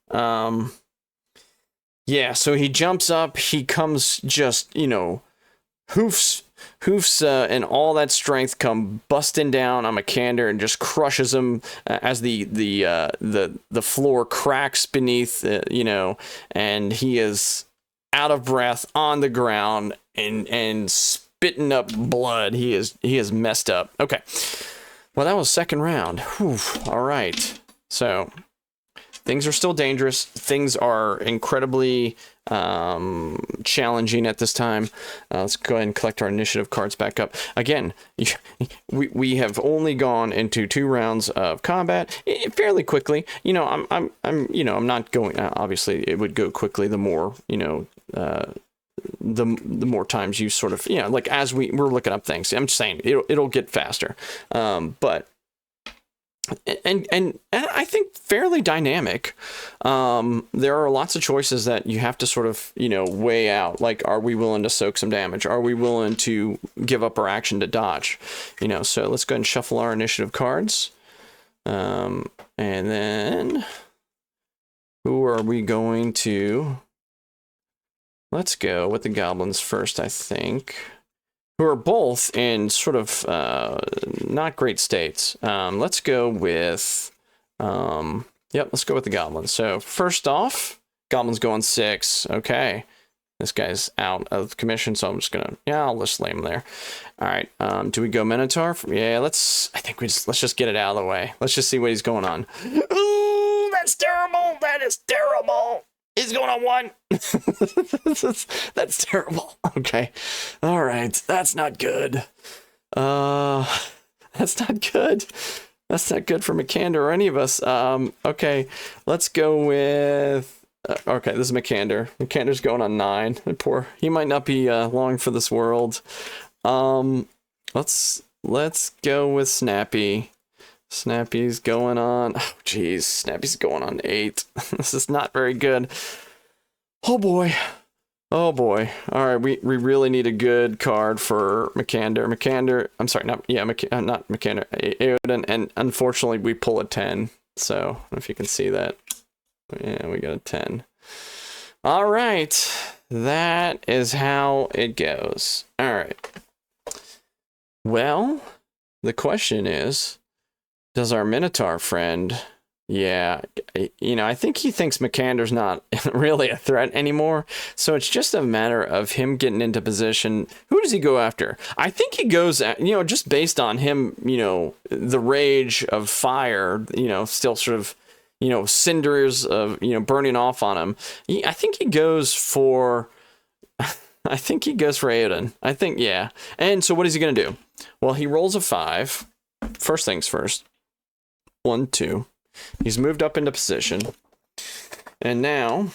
Yeah, so he jumps up, he comes just, you know, hoofs and all that strength come busting down on Mikander and just crushes him as the floor cracks beneath, you know, and he is out of breath on the ground and spitting up blood. He is messed up. Okay. Well, that was second round. Whew. All right. So things are still dangerous. Things are incredibly challenging at this time. Let's go ahead and collect our initiative cards back up. Again, we have only gone into 2 rounds of combat fairly quickly. You know, I'm not going. Obviously, it would go quickly the more, you know, the more times you sort of, you know, like as we're looking up things. I'm just saying it'll get faster. But and I think fairly dynamic. There are lots of choices that you have to sort of, you know, weigh out. Like, are we willing to soak some damage? Are we willing to give up our action to dodge? You know, so let's go ahead and shuffle our initiative cards. And then who are we going to? Let's go with the goblins first, I think. Who are both in sort of not great states. Let's go with, let's go with the goblins. So first off, goblins going 6. Okay, this guy's out of commission, so I'm just gonna, I'll just lay him there. All right, do we go Minotaur? Yeah, let's just get it out of the way. Let's just see what he's going on. Ooh, that's terrible. That is terrible. He's going on 1. That's terrible. Okay. All right. That's not good. That's not good. That's not good for Mikander or any of us. Okay. Let's go with... okay, this is Mikander. Mikander's going on 9. Poor. He might not be long for this world. Let's go with Snappy. Snappy's going on, oh geez, Snappy's going on 8. This is not very good. Oh boy. All right, we really need a good card for Mikander. I'm sorry, not Mikander, Eowyn, and unfortunately we pull a 10. So I don't know if you can see that. Yeah, we got a 10. All right, that is how it goes. All right. Well, the question is, does our Minotaur friend, I think he thinks Mikander's not really a threat anymore. So it's just a matter of him getting into position. Who does he go after? I think he goes at, just based on him, the rage of fire, still sort of, cinders of, burning off on him. I think he goes for Eowyn. I think, yeah. And so what is he going to do? Well, he rolls a 5. First things first. 1, 2. He's moved up into position. And now,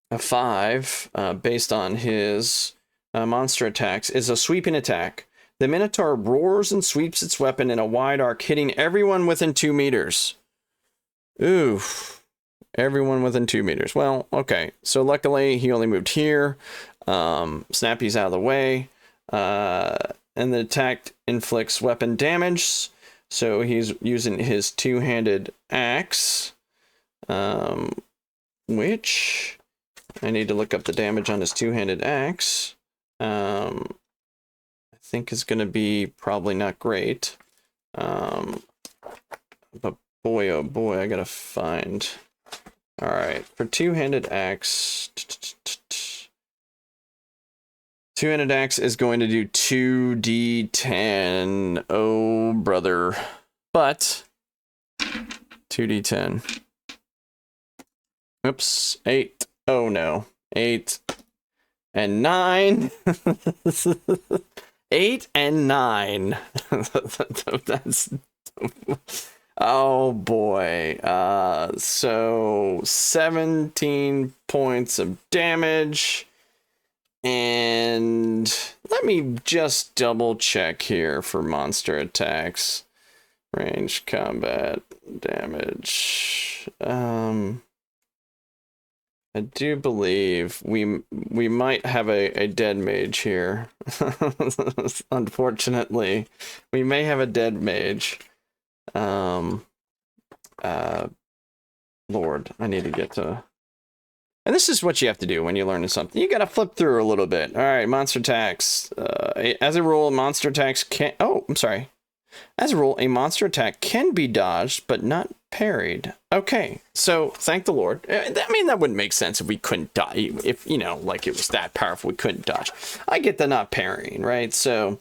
a 5, based on his monster attacks, is a sweeping attack. The Minotaur roars and sweeps its weapon in a wide arc, hitting everyone within 2 meters. Ooh. Everyone within 2 meters. Well, okay. So luckily, he only moved here. Snappy's out of the way. And the attack inflicts weapon damage. So he's using his 2-handed axe, which I need to look up the damage on his 2-handed axe. I think is going to be probably not great. But boy, oh boy, I gotta find. All right, for two-handed axe. Two-handed axe is going to do 2d10. Oh, brother. But 2d10. Oops. 8. Oh, no. 8 and 9. 8 and 9. That's... Oh, boy. So 17 points of damage. And let me just double check here for monster attacks. Range combat damage. I do believe we might have a dead mage here. Unfortunately, we may have a dead mage. Lord, I need to get to... And this is what you have to do when you learn something. You gotta flip through a little bit. All right, monster attacks. As a rule, monster attacks can... Oh, I'm sorry. As a rule, a monster attack can be dodged, but not parried. Okay, so thank the Lord. I mean, that wouldn't make sense if we couldn't dodge. If, you know, like it was that powerful, we couldn't dodge. I get the not parrying, right? So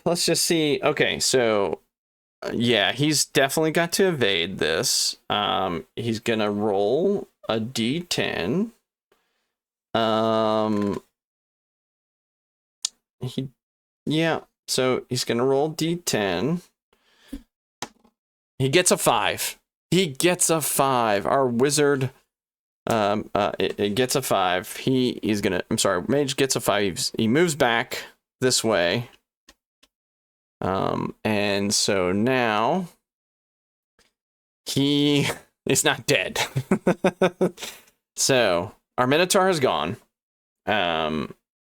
let's just see. Okay, so... yeah, he's definitely got to evade this. He's gonna roll a d10. Yeah, so he's gonna roll d10. He gets a 5. He gets a 5. Our wizard, it gets a 5. He's gonna. I'm sorry, mage gets a 5. He moves back this way. And so now he is not dead. So our Minotaur has gone,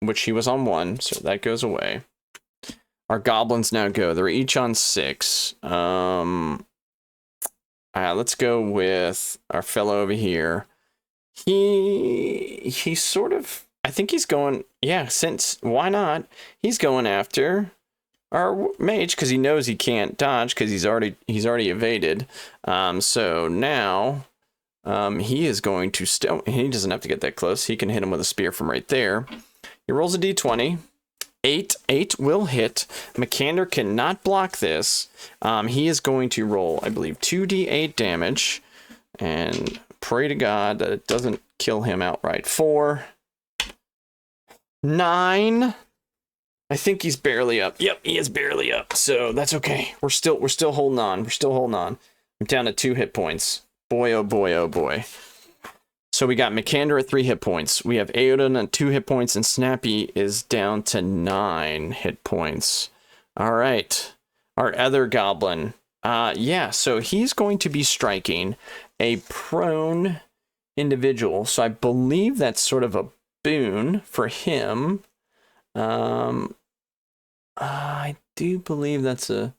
which he was on 1, so that goes away. Our goblins now go. They're each on 6. Let's go with our fellow over here. He sort of, I think he's going, yeah, since, why not? He's going after our mage because he knows he can't dodge because he's already evaded. So now he is going to still, he doesn't have to get that close. He can hit him with a spear from right there. He rolls a d20. 8 will hit. Mikander cannot block this. He is going to roll, I believe, 2d8 damage, and pray to God that it doesn't kill him outright. 4, 9. I think he's barely up. Yep, he is barely up. So that's okay. We're still holding on. We're still holding on. I'm down to 2 hit points. Boy, oh boy, oh boy. So we got Mikander at 3 hit points. We have Aoden at 2 hit points, and Snappy is down to 9 hit points. All right. Our other goblin. Yeah, so he's going to be striking a prone individual. So I believe that's sort of a boon for him. I do believe that's I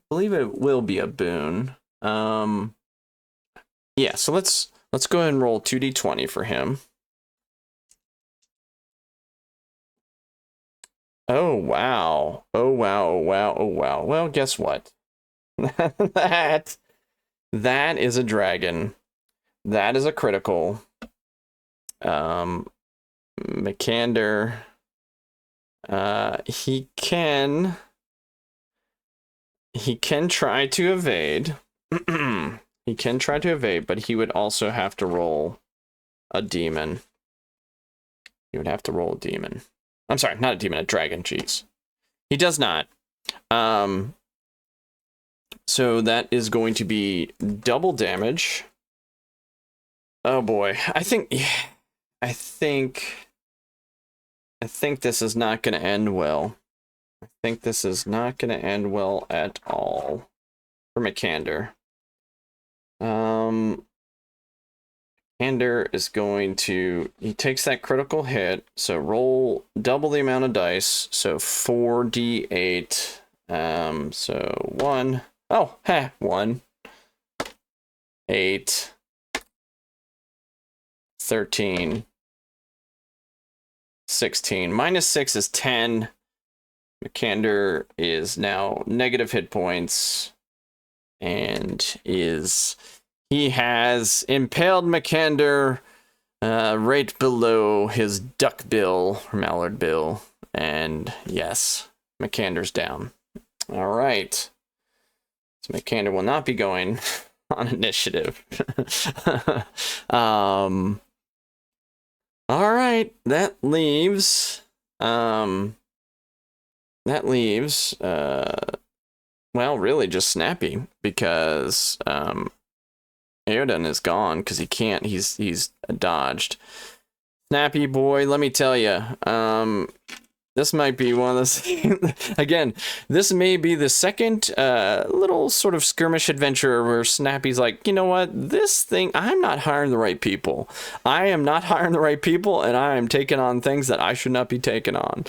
believe it will be a boon. Yeah, so let's go ahead and roll 2d20 for him. Oh, wow. Oh, wow. Oh, wow. Oh, wow. Well, guess what? that is a dragon. That is a critical. Mikander, he can try to evade. He can try to evade, but he would also have to roll a demon. He would have to roll a demon. I'm sorry, not a demon, a dragon, jeez. He does not. So that is going to be double damage. Oh boy, I think this is not going to end well. I think this is not going to end well at all for Mikander. Mikander is going to, he takes that critical hit, so roll double the amount of dice, so 4d8. So 1. Oh, 1. 8. 13. 16. -6 is 10. Mikander is now negative hit points, and he has impaled Mikander right below his duck bill, or mallard bill, and yes, Mikander's down. All right, so Mikander will not be going on initiative. All right, that leaves well, really just Snappy, because Aodan is gone because he can't. He's dodged. Snappy boy, let me tell you, this might be one of those. Again, this may be the second little sort of skirmish adventure where Snappy's like, you know what, this thing, I'm not hiring the right people. I am not hiring the right people, and I am taking on things that I should not be taking on,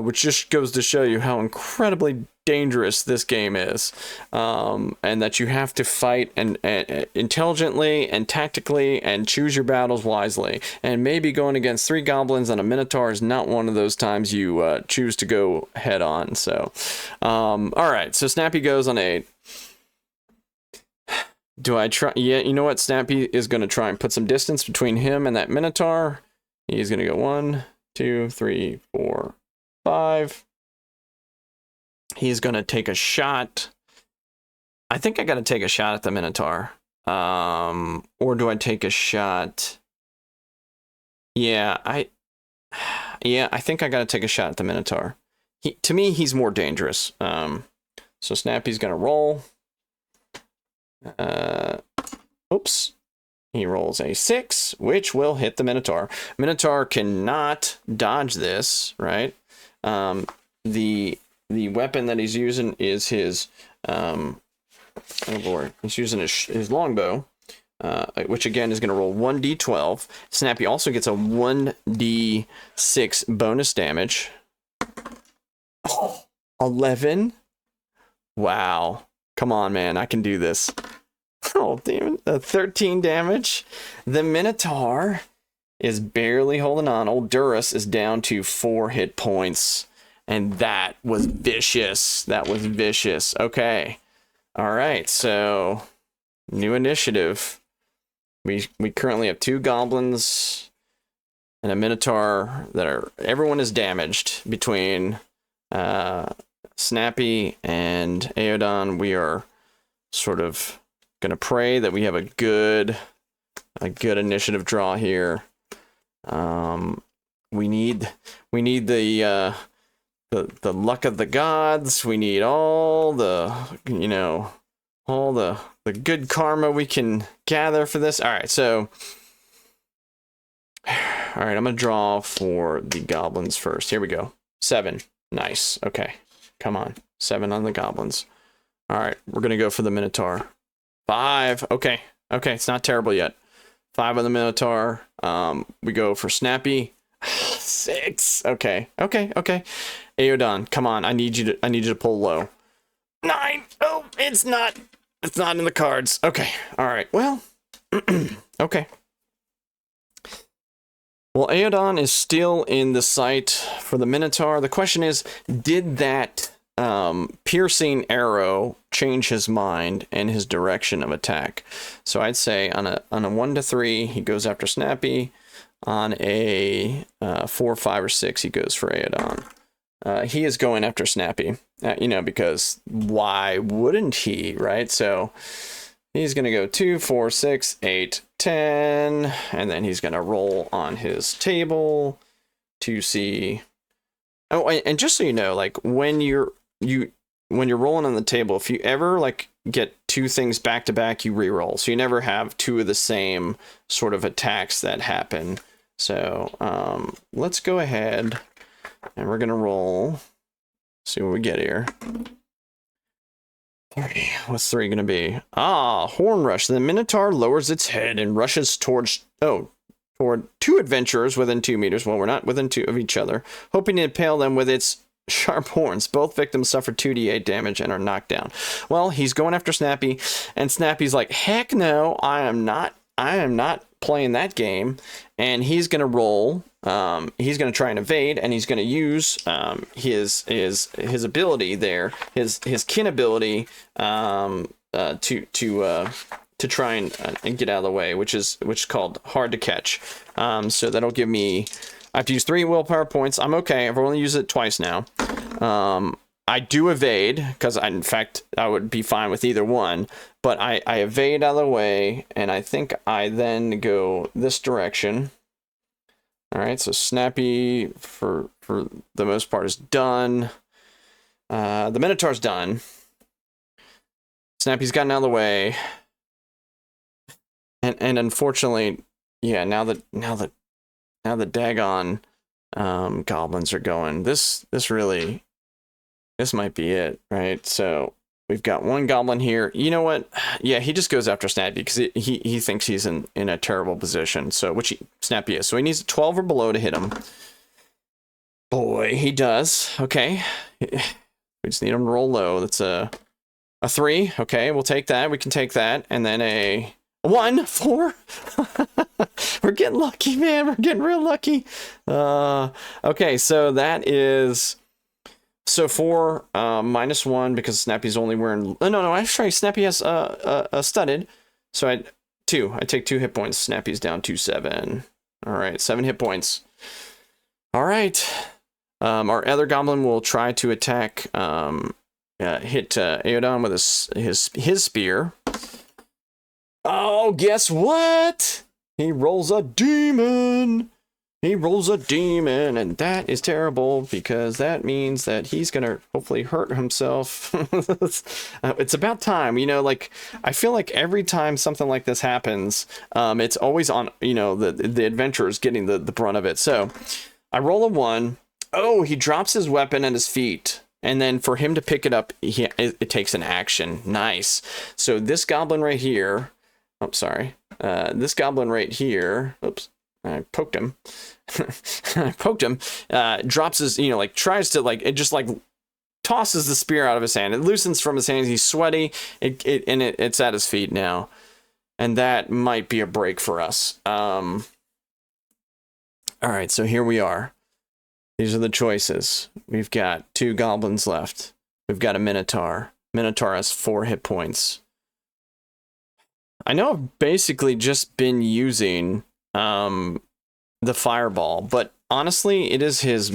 which just goes to show you how incredibly dangerous this game is, and that you have to fight and intelligently and tactically and choose your battles wisely. And maybe going against 3 goblins and a Minotaur is not one of those times you choose to go head on. So, all right. So Snappy goes on 8. Do I try? Yeah, you know what? Snappy is going to try and put some distance between him and that Minotaur. He's going to go 1, 2, 3, 4, 5. He's going to take a shot. I think I got to take a shot at the Minotaur. Or do I take a shot? Yeah, I think I got to take a shot at the Minotaur. To me, he's more dangerous. So Snappy's going to roll. Oops. He rolls a 6, which will hit the Minotaur. Minotaur cannot dodge this, right? The weapon that he's using is his, oh lord, he's using his longbow, which again is going to roll 1d12. Snappy also gets a 1d6 bonus damage. Oh, 11. Wow. Come on, man. I can do this. Oh, damn it. 13 damage. The Minotaur is barely holding on. Old Durus is down to 4 hit points. And that was vicious. That was vicious. Okay. All right. So, new initiative. We currently have 2 goblins and a Minotaur that are... Everyone is damaged between Snappy and Aodan. We are sort of going to pray that we have a good initiative draw here. We need the luck of the gods. We need all the, all the good karma we can gather for this. All right, so, all right, I'm going to draw for the goblins first. Here we go. 7. Nice. Okay, come on. 7 on the goblins. All right, we're going to go for the Minotaur. 5. Okay, it's not terrible yet. 5 on the Minotaur. We go for Snappy. 6. Okay. Aodan, come on. I need you to pull low. 9. Oh, it's not in the cards. Okay. All right. Well, okay. Well, Aodan is still in the sight for the Minotaur. The question is, did that piercing arrow change his mind and his direction of attack? So I'd say on a 1 to 3, he goes after Snappy. On a 4, 5, or 6, he goes for Aodan. He is going after Snappy, because why wouldn't he, right? So he's going to go 2, 4, 6, 8, 10, and then he's going to roll on his table to see. Oh, and just so you know, like when you're rolling on the table, if you ever like get 2 things back to back, you re-roll. So you never have 2 of the same sort of attacks that happen. So let's go ahead and we're gonna roll. See what we get here. 3. What's 3 gonna be? Horn rush. The Minotaur lowers its head and rushes toward 2 adventurers within 2 meters. Well, we're not within 2 of each other, hoping to impale them with its sharp horns. Both victims suffer 2d8 damage and are knocked down. Well, he's going after Snappy, and Snappy's like, heck no, I am not playing that game, and he's going to roll. He's going to try and evade, and he's going to use his ability there, his kin ability, to try and get out of the way, which is called hard to catch. So that'll give me. I have to use 3 willpower points. I'm okay. I've only used it twice now. I do evade, because in fact, I would be fine with either one. But I evade out of the way, and I think I then go this direction. All right, so Snappy, for the most part, is done. The Minotaur's done. Snappy's gotten out of the way. And unfortunately, yeah, now the daggone goblins are going. This might be it, right? So we've got one goblin here. You know what? Yeah, he just goes after Snappy because he thinks he's in a terrible position. So Snappy is. So he needs a 12 or below to hit him. Boy, he does. Okay. We just need him to roll low. That's a 3. Okay, we'll take that. We can take that. And then a 1, 4. We're getting lucky, man. We're getting real lucky. Okay, so that is. So 4 -1 because Snappy's only wearing. No. Actually, Snappy has studded. So I take 2 hit points. Snappy's down to 7. All right, 7 hit points. All right. Our other goblin will try to attack. Hit Aodon with his spear. Oh, guess what? He rolls a demon. He rolls a demon, and that is terrible because that means that he's gonna hopefully hurt himself. It's about time, like I feel like every time something like this happens, it's always on, the adventurers getting the brunt of it. So I roll a 1. Oh, he drops his weapon at his feet. And then for him to pick it up, it takes an action. Nice. So this goblin right here. Oh, sorry. This goblin right here. Oops. I poked him. Drops his, tries to, it just, tosses the spear out of his hand. It loosens from his hands. He's sweaty. It's at his feet now. And that might be a break for us. All right, so here we are. These are the choices. We've got 2 goblins left. We've got a Minotaur. Minotaur has 4 hit points. I know I've basically just been using the fireball, but honestly, it is his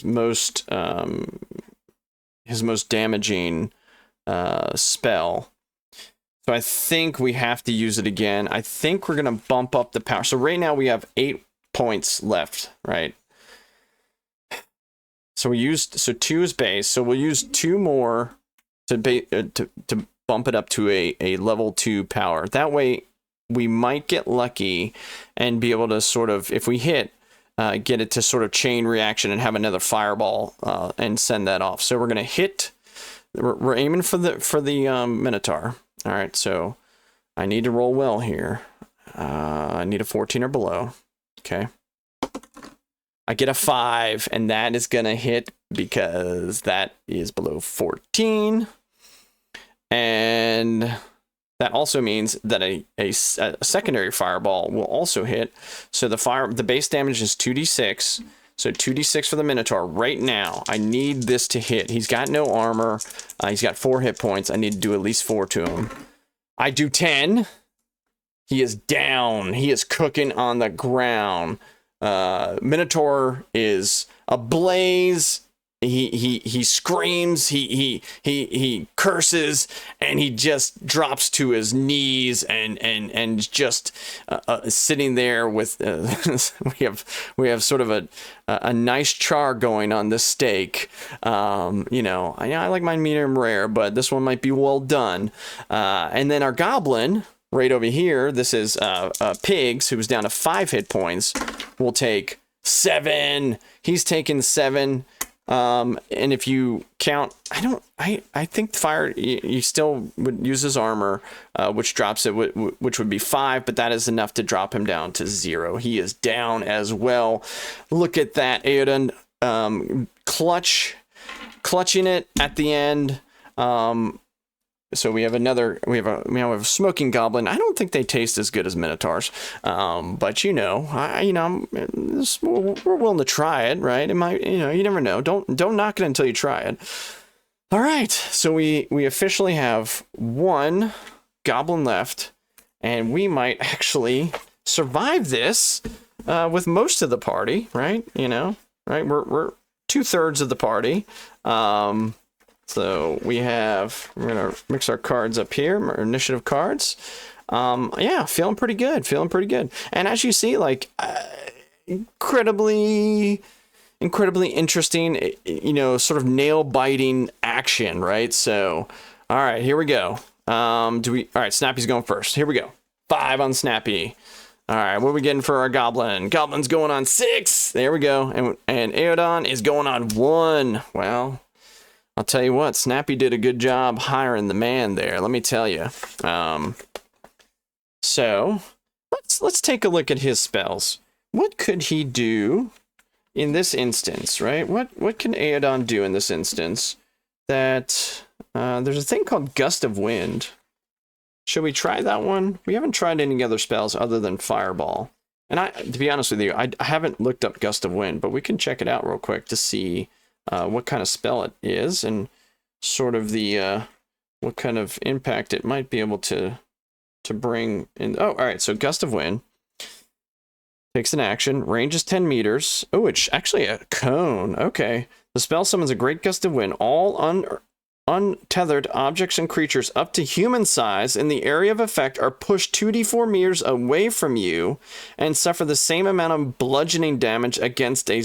most damaging spell. So I think we have to use it again. I think we're gonna bump up the power. So right now we have 8 points left, right? So 2 is base. So we'll use 2 more to bump it up to a level 2 power. That way we might get lucky and be able to sort of, if we hit, get it to sort of chain reaction and have another fireball and send that off. So we're gonna hit. We're aiming for the Minotaur. All right, so I need to roll well here. I need a 14 or below. Okay. I get a 5, and that is gonna hit because that is below 14. And that also means that a secondary fireball will also hit. So the base damage is 2d6. So 2d6 for the Minotaur right now. I need this to hit. He's got no armor. He's got 4 hit points. I need to do at least 4 to him. I do 10. He is down. He is cooking on the ground. Minotaur is ablaze. He screams, he curses, and he just drops to his knees and just sitting there with we have sort of a nice char going on this steak. I like mine medium rare, but this one might be well done. And then our goblin right over here, this is Pigs, who was down to 5 hit points, will take 7. He's taken 7. And if you count, I think fire, you still would use his armor, which drops it, which would be 5, but that is enough to drop him down to 0. He is down as well. Look at that, Aodon, clutching it at the end. so we have a smoking goblin. I don't think they taste as good as minotaurs, but you know, we're willing to try it, right? It might, you never know. Don't knock it until you try it. All right, so we officially have one goblin left, and we might actually survive this with most of the party, right? Right? We're 2/3 of the party. So we're gonna mix our cards up here, our initiative cards. Yeah, feeling pretty good. And as you see, like, incredibly interesting, sort of nail biting action, right? So, all right, here we go. All right, Snappy's going first. Here we go. 5 on Snappy. All right, what are we getting for our goblin? Goblin's going on 6. There we go. And Aodon is going on 1. Well, I'll tell you what, Snappy did a good job hiring the man there. Let me tell you. So let's take a look at his spells. What could he do in this instance, right? What can Aodon do in this instance? That there's a thing called Gust of Wind. Should we try that one? We haven't tried any other spells other than Fireball. And to be honest with you, I haven't looked up Gust of Wind, but we can check it out real quick to see what kind of spell it is and sort of the what kind of impact it might be able to bring in. Oh, all right. So Gust of Wind takes an action, range is 10 meters. Oh, it's actually a cone. Okay. The spell summons a great gust of wind. All untethered objects and creatures up to human size in the area of effect are pushed 2d4 meters away from you and suffer the same amount of bludgeoning damage against a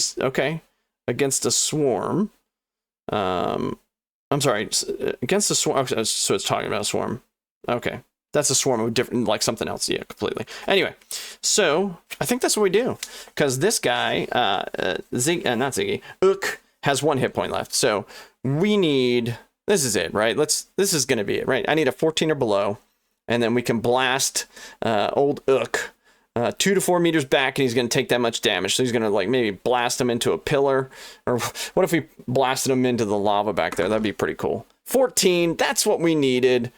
swarm. I'm sorry, against a swarm. Okay, so it's talking about a swarm. Okay. That's a swarm of different, like something else. Yeah, completely. Anyway, so I think that's what we do. Because this guy, not Ziggy, Ook, has 1 hit point left. So we need, this is it, right? This is going to be it, right? I need a 14 or below. And then we can blast old Ook 2 to 4 meters back, and he's going to take that much damage. So he's going to, like, maybe blast him into a pillar. Or what if we blasted him into the lava back there? That'd be pretty cool. 14, that's what we needed.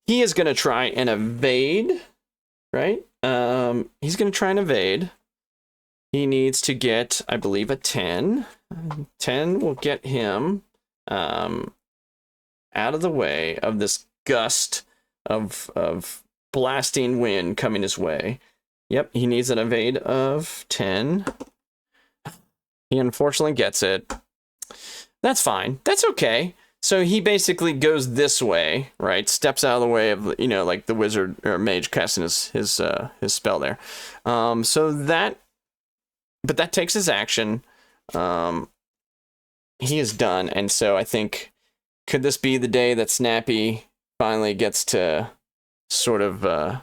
He is going to try and evade, right? He's going to try and evade. He needs to get, I believe, a 10. 10 will get him out of the way of this gust of blasting wind coming his way. Yep, he needs an evade of 10. He unfortunately gets it. That's fine. That's okay. So he basically goes this way, right? Steps out of the way of, like the wizard or mage casting his spell there. But that takes his action. He is done. And so I think, could this be the day that Snappy finally gets to sort of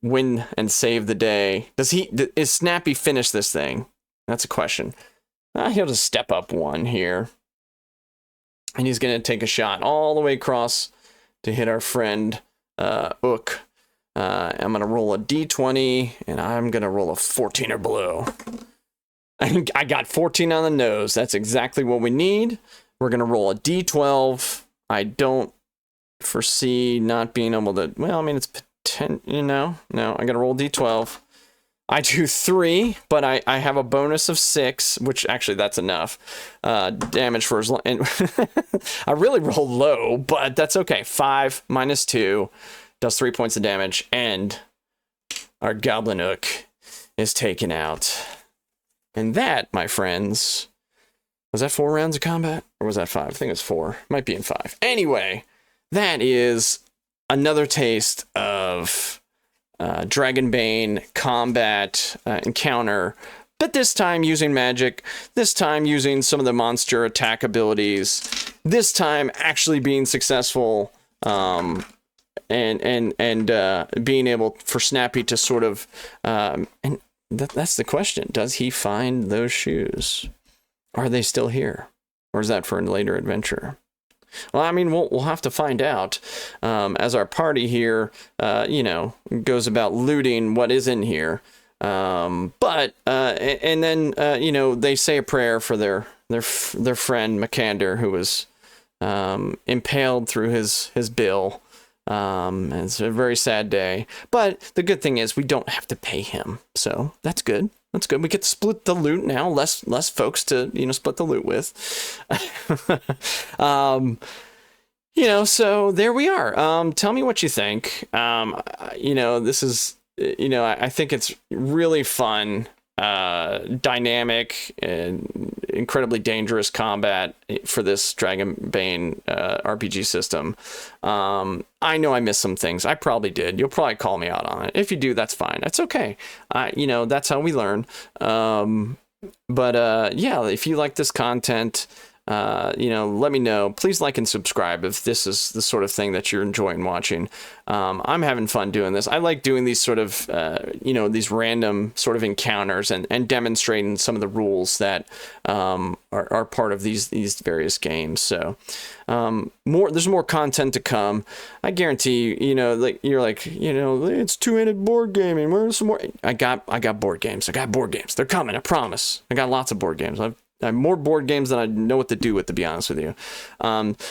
win and save the day? Is Snappy finish this thing? That's a question. He'll just step up 1 here. And he's going to take a shot all the way across to hit our friend Ook. I'm going to roll a d20, and I'm going to roll a 14 or below. I got 14 on the nose. That's exactly what we need. We're going to roll a d12. I don't foresee not being able to... Well, I mean, it's 10, No, I'm going to roll d12. I do 3, but I have a bonus of 6, which actually that's enough damage for as long. And I really rolled low, but that's okay. 5 minus 2 does 3 points of damage, and our Goblin Ook is taken out. And that, my friends, was that 4 rounds of combat, or was that 5? I think it's 4. Might be in 5. Anyway, that is another taste of Dragonbane combat encounter, but this time using magic, this time using some of the monster attack abilities, this time actually being successful, and being able for Snappy to sort of and that's the question: does he find those shoes? Are they still here, or is that for a later adventure? Well, I mean, we'll have to find out as our party here, goes about looting what is in here. And then they say a prayer for their friend Makander, who was impaled through his bill. It's a very sad day, but the good thing is we don't have to pay him, so that's good. That's good. We get to split the loot now. Less folks to split the loot with. So there we are. Tell me what you think. This is I think it's really fun, dynamic, and incredibly dangerous combat for this Dragonbane RPG system. I know I missed some things. I probably did. You'll probably call me out on it. If you do, that's fine. That's okay. That's how we learn. If you like this content, let me know. Please like and subscribe if this is the sort of thing that you're enjoying watching. I'm having fun doing this. I like doing these sort of, these random sort of encounters and demonstrating some of the rules that are part of these various games. So there's more content to come. I guarantee it's two-handed board gaming. Where's some more? I got board games. They're coming. I promise. I got lots of board games. I have more board games than I know what to do with, to be honest with you.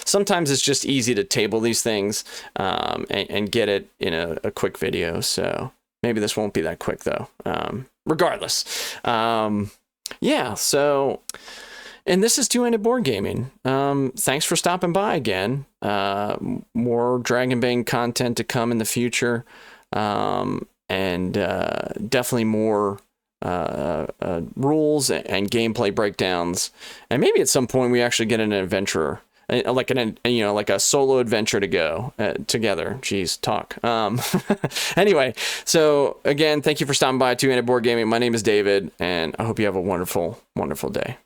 Sometimes it's just easy to table these things and get it in a quick video. So maybe this won't be that quick, though. Regardless. And this is Two-Handed Board Gaming. Thanks for stopping by again. More Dragonbane content to come in the future. And definitely more rules and gameplay breakdowns, and maybe at some point we actually get an adventure, like a solo adventure to go together. Jeez, talk. Anyway, so again, thank you for stopping by Two-Handed Board Gaming. My name is David, and I hope you have a wonderful day.